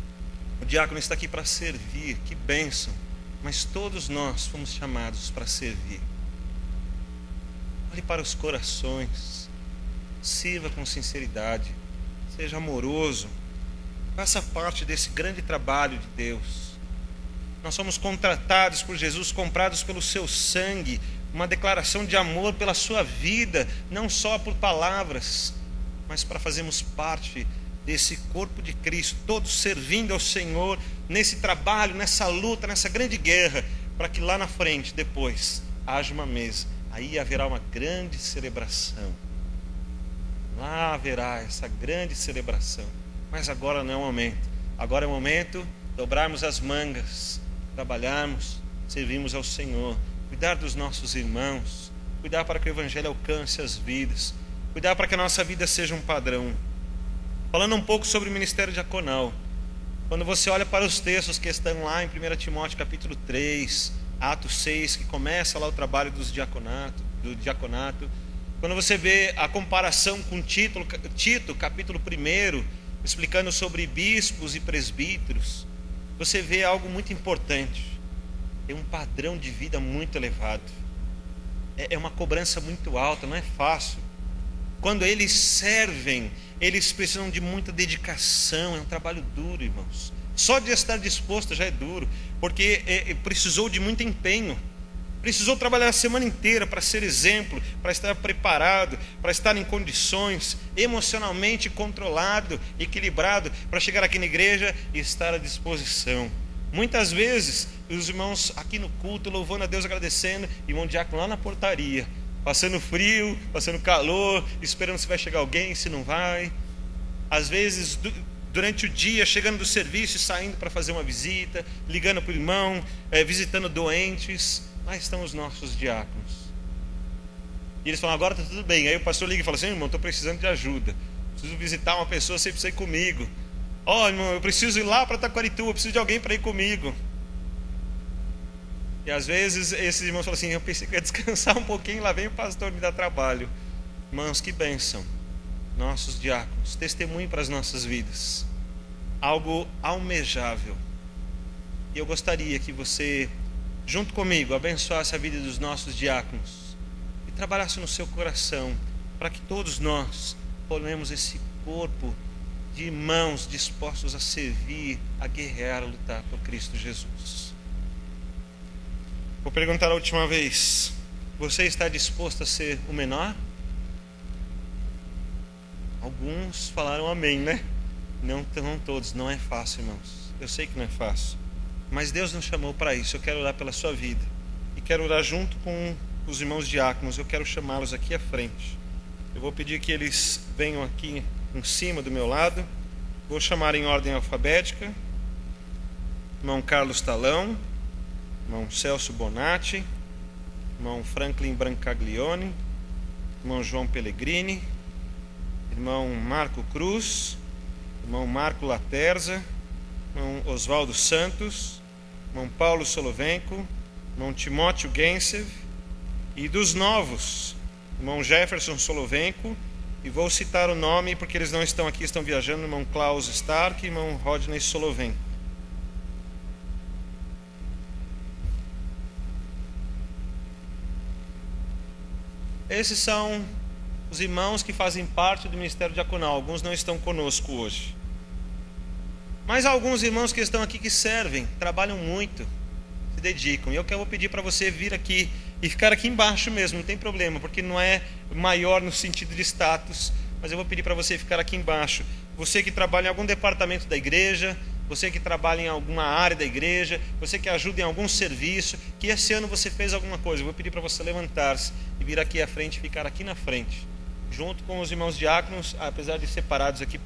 o diácono está aqui para servir. Que bênção. Mas todos nós fomos chamados para servir. Olhe para os corações. Sirva com sinceridade. Seja amoroso. Faça parte desse grande trabalho de Deus. Nós somos contratados por Jesus, comprados pelo seu sangue, uma declaração de amor pela sua vida, não só por palavras, mas para fazermos parte desse corpo de Cristo, todos servindo ao Senhor nesse trabalho, nessa luta, nessa grande guerra, para que lá na frente, depois, haja uma mesa. Aí haverá uma grande celebração. Lá haverá essa grande celebração. Mas agora não é o momento. Agora é o momento de dobrarmos as mangas, trabalharmos, servirmos ao Senhor, cuidar dos nossos irmãos, cuidar para que o Evangelho alcance as vidas, cuidar para que a nossa vida seja um padrão. Falando um pouco sobre o ministério diaconal, quando você olha para os textos que estão lá em 1 Timóteo capítulo 3, Atos 6, que começa lá o trabalho do diaconato, quando você vê a comparação com Tito, capítulo 1, explicando sobre bispos e presbíteros, você vê algo muito importante. Tem um padrão de vida muito elevado. É uma cobrança muito alta, não é fácil. Quando eles servem, eles precisam de muita dedicação. É um trabalho duro, irmãos. Só de estar disposto já é duro, porque precisou de muito empenho. Precisou trabalhar a semana inteira para ser exemplo, para estar preparado, para estar em condições, emocionalmente controlado, equilibrado, para chegar aqui na igreja e estar à disposição. Muitas vezes, os irmãos aqui no culto, louvando a Deus, agradecendo, e irmão diácono lá na portaria, passando frio, passando calor, esperando se vai chegar alguém, se não vai. Às vezes, durante o dia, chegando do serviço e saindo para fazer uma visita, ligando para o irmão, visitando doentes. Lá estão os nossos diáconos. E eles falam: agora está tudo bem. Aí o pastor liga e fala assim: irmão, estou precisando de ajuda. Preciso visitar uma pessoa, você precisa ir comigo. Irmão, eu preciso ir lá para Taquarituba, preciso de alguém para ir comigo. E às vezes esses irmãos falam assim: eu pensei que ia descansar um pouquinho, lá vem o pastor me dar trabalho. Irmãos, que bênção. Nossos diáconos, testemunho para as nossas vidas. Algo almejável. E eu gostaria que você, junto comigo, abençoasse a vida dos nossos diáconos e trabalhasse no seu coração, para que todos nós formemos esse corpo de irmãos dispostos a servir, a guerrear, a lutar por Cristo Jesus. Vou perguntar a última vez: você está disposto a ser o menor? Alguns falaram amém, né? Não todos, não é fácil, irmãos. Eu sei que não é fácil, mas Deus nos chamou para isso. Eu quero orar pela sua vida e quero orar junto com os irmãos diáconos. Eu quero chamá-los aqui à frente. Eu vou pedir que eles venham aqui em cima do meu lado. Vou chamar em ordem alfabética: irmão Carlos Talão, irmão Celso Bonatti, irmão Franklin Brancaglione, irmão João Pellegrini, irmão Marco Cruz, irmão Marco Laterza, irmão Oswaldo Santos, irmão Paulo Solovenco, irmão Timóteo Gensev, e dos novos, irmão Jefferson Solovenco. E vou citar o nome porque eles não estão aqui, estão viajando: irmão Klaus Stark e irmão Rodney Solovenco. Esses são os irmãos que fazem parte do ministério diaconal. Alguns não estão conosco hoje, mas há alguns irmãos que estão aqui que servem, trabalham muito, se dedicam. E eu vou pedir para você vir aqui e ficar aqui embaixo mesmo, não tem problema, porque não é maior no sentido de status, mas eu vou pedir para você ficar aqui embaixo. Você que trabalha em algum departamento da igreja, você que trabalha em alguma área da igreja, você que ajuda em algum serviço, que esse ano você fez alguma coisa, eu vou pedir para você levantar-se e vir aqui à frente, ficar aqui na frente, junto com os irmãos diáconos, apesar de separados aqui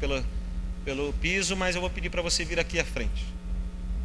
pelo piso, mas eu vou pedir para você vir aqui à frente.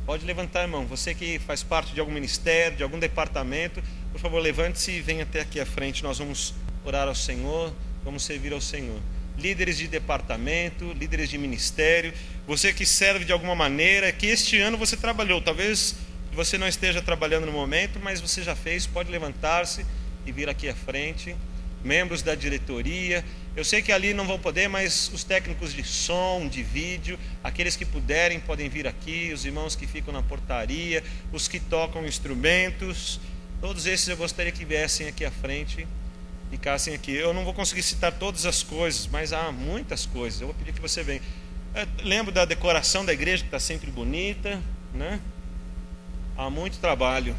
Pode levantar a mão. Você que faz parte de algum ministério, de algum departamento, por favor, levante-se e venha até aqui à frente. Nós vamos orar ao Senhor, vamos servir ao Senhor. Líderes de departamento, líderes de ministério, você que serve de alguma maneira, que este ano você trabalhou, talvez você não esteja trabalhando no momento, mas você já fez, pode levantar-se e vir aqui à frente. Membros da diretoria, eu sei que ali não vão poder, mas os técnicos de som, de vídeo, aqueles que puderem podem vir aqui, os irmãos que ficam na portaria, os que tocam instrumentos, todos esses eu gostaria que viessem aqui à frente, ficassem aqui. Eu não vou conseguir citar todas as coisas, mas há muitas coisas, eu vou pedir que você venha. Lembro da decoração da igreja, que está sempre bonita, né? Há muito trabalho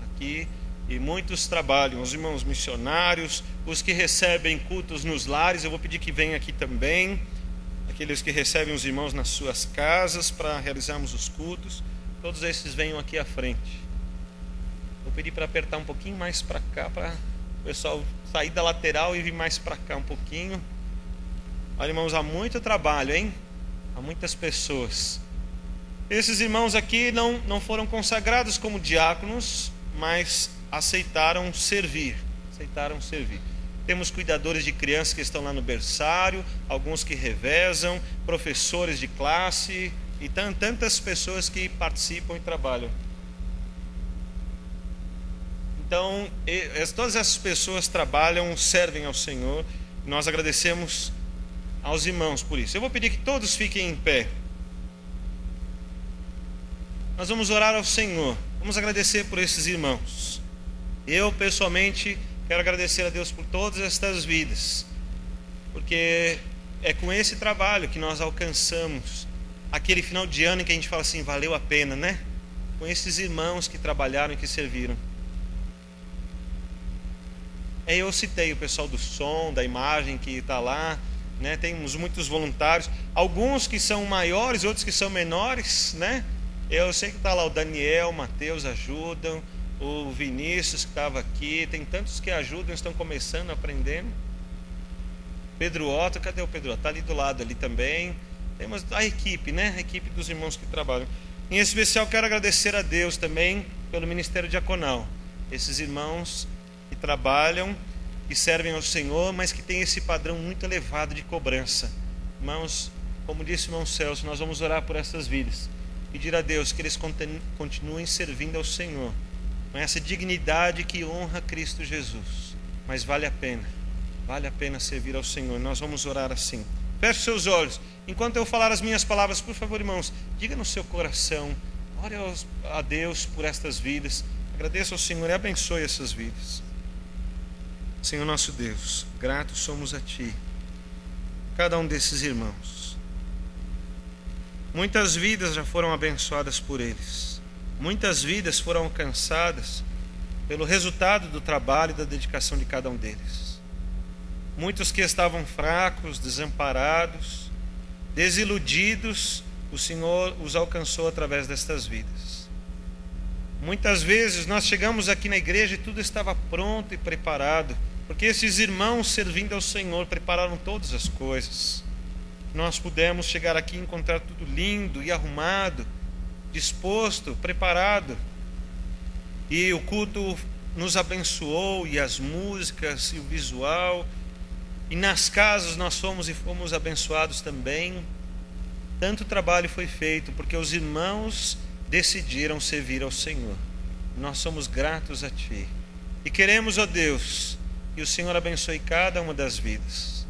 aqui. E muitos trabalham, os irmãos missionários, os que recebem cultos nos lares, eu vou pedir que venham aqui também, aqueles que recebem os irmãos nas suas casas para realizarmos os cultos, todos esses venham aqui à frente. Vou pedir para apertar um pouquinho mais para cá, para o pessoal sair da lateral e vir mais para cá um pouquinho. Olha, irmãos, há muito trabalho, hein? Há muitas pessoas. Esses irmãos aqui não foram consagrados como diáconos, mas aceitaram servir. Temos cuidadores de crianças que estão lá no berçário, alguns que revezam, professores de classe e tantas pessoas que participam e trabalham. Então, todas essas pessoas trabalham, servem ao Senhor. Nós agradecemos aos irmãos por isso. Eu vou pedir que todos fiquem em pé. Nós vamos orar ao Senhor. Vamos agradecer por esses irmãos. Eu, pessoalmente, quero agradecer a Deus por todas estas vidas, porque é com esse trabalho que nós alcançamos aquele final de ano em que a gente fala assim, valeu a pena, né? Com esses irmãos que trabalharam e que serviram. Eu citei o pessoal do som, da imagem que está lá, né? Temos muitos voluntários, alguns que são maiores, outros que são menores, né? Eu sei que está lá o Daniel, o Mateus ajudam, o Vinícius que estava aqui, tem tantos que ajudam, estão começando, aprendendo. Pedro Otto, cadê o Pedro Otto? Está ali do lado ali também. Temos a equipe, né? A equipe dos irmãos que trabalham. Em especial quero agradecer a Deus também pelo Ministério Diaconal. Esses irmãos que trabalham, que servem ao Senhor, mas que têm esse padrão muito elevado de cobrança. Irmãos, como disse o irmão Celso, nós vamos orar por essas vidas. Pedir a Deus que eles continuem servindo ao Senhor, com essa dignidade que honra Cristo Jesus. Mas vale a pena servir ao Senhor. Nós vamos orar assim. Feche seus olhos. Enquanto eu falar as minhas palavras, por favor, irmãos, diga no seu coração, ore a Deus por estas vidas. Agradeça ao Senhor e abençoe essas vidas. Senhor nosso Deus, gratos somos a Ti, cada um desses irmãos. Muitas vidas já foram abençoadas por eles. Muitas vidas foram alcançadas pelo resultado do trabalho e da dedicação de cada um deles. Muitos que estavam fracos, desamparados, desiludidos, o Senhor os alcançou através destas vidas. Muitas vezes nós chegamos aqui na igreja e tudo estava pronto e preparado, porque esses irmãos servindo ao Senhor prepararam todas as coisas. Nós pudemos chegar aqui e encontrar tudo lindo e arrumado, disposto, preparado. E o culto nos abençoou, e as músicas, e o visual. E nas casas nós fomos abençoados também. Tanto trabalho foi feito, porque os irmãos decidiram servir ao Senhor. Nós somos gratos a Ti. E queremos, ó Deus, que o Senhor abençoe cada uma das vidas.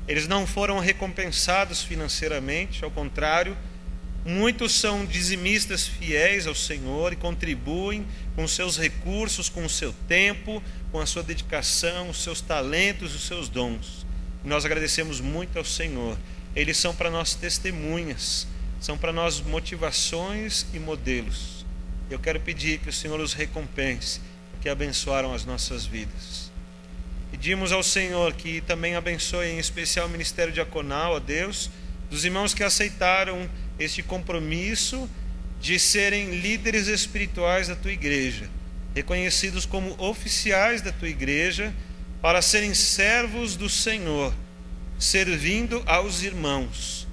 Eles não foram recompensados financeiramente, ao contrário, muitos são dizimistas fiéis ao Senhor e contribuem com os seus recursos, com o seu tempo, com a sua dedicação, os seus talentos, os seus dons. E nós agradecemos muito ao Senhor. Eles são para nós testemunhas, são para nós motivações e modelos. Eu quero pedir que o Senhor os recompense, porque abençoaram as nossas vidas. Pedimos ao Senhor que também abençoe em especial o Ministério Diaconal, a Deus, dos irmãos que aceitaram este compromisso de serem líderes espirituais da Tua igreja, reconhecidos como oficiais da Tua igreja, para serem servos do Senhor, servindo aos irmãos.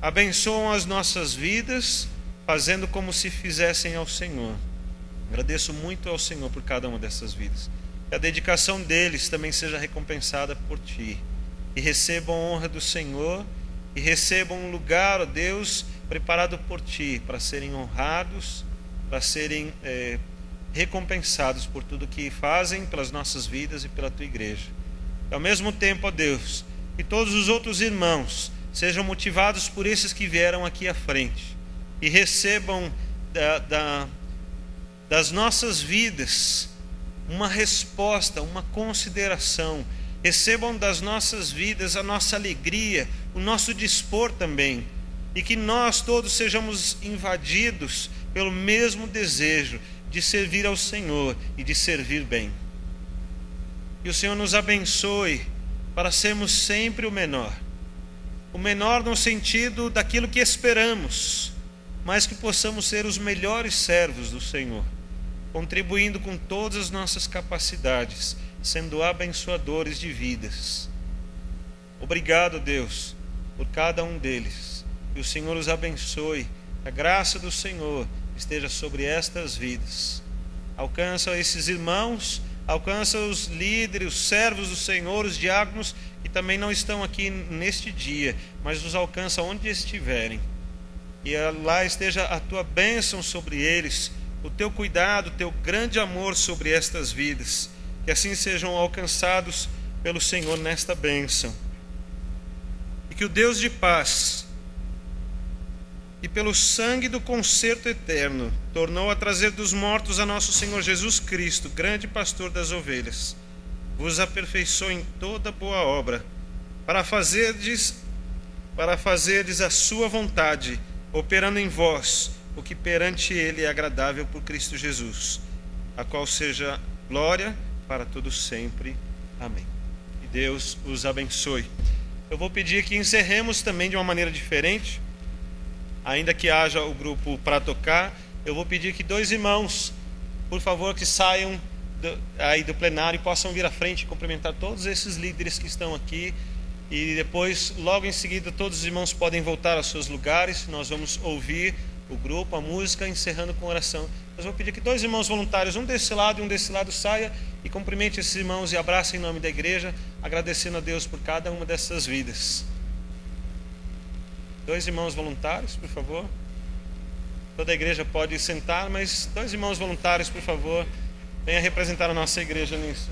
abençoam as nossas vidas, fazendo como se fizessem ao Senhor. Agradeço muito ao Senhor por cada uma dessas vidas. Que a dedicação deles também seja recompensada por Ti. E recebam a honra do Senhor, e recebam um lugar, ó Deus, preparado por Ti, para serem honrados, para serem recompensados por tudo que fazem pelas nossas vidas e pela Tua igreja. E ao mesmo tempo, ó Deus, que todos os outros irmãos sejam motivados por esses que vieram aqui à frente e recebam das nossas vidas uma resposta, uma consideração. Recebam das nossas vidas a nossa alegria, o nosso dispor também, e que nós todos sejamos invadidos pelo mesmo desejo de servir ao Senhor e de servir bem. E o Senhor nos abençoe para sermos sempre o menor no sentido daquilo que esperamos, mas que possamos ser os melhores servos do Senhor, contribuindo com todas as nossas capacidades, sendo abençoadores de vidas. Obrigado, Deus, por cada um deles. Que o Senhor os abençoe, a graça do Senhor esteja sobre estas vidas. Alcança esses irmãos, alcança os líderes, os servos do Senhor, os diáconos, que também não estão aqui neste dia, mas os alcança onde estiverem. E lá esteja a Tua bênção sobre eles, o Teu cuidado, o Teu grande amor sobre estas vidas. Que assim sejam alcançados pelo Senhor nesta bênção. E que o Deus de paz, que pelo sangue do concerto eterno tornou a trazer dos mortos a nosso Senhor Jesus Cristo, grande pastor das ovelhas, vos aperfeiçoe em toda boa obra, para fazerdes a sua vontade, operando em vós o que perante Ele é agradável por Cristo Jesus, a qual seja glória para todos sempre. Amém. Que Deus os abençoe. Eu vou pedir que encerremos também de uma maneira diferente, ainda que haja o grupo para tocar. Eu vou pedir que 2 irmãos, por favor, que saiam aí do plenário e possam vir à frente e cumprimentar todos esses líderes que estão aqui. E depois, logo em seguida, todos os irmãos podem voltar aos seus lugares. Nós vamos ouvir o grupo, a música, encerrando com oração. Mas vou pedir que 2 irmãos voluntários, um desse lado e um desse lado, saia e cumprimente esses irmãos e abraça em nome da igreja, agradecendo a Deus por cada uma dessas vidas. 2 irmãos voluntários, por favor. Toda a igreja pode sentar, mas 2 irmãos voluntários, por favor, venha representar a nossa igreja nisso.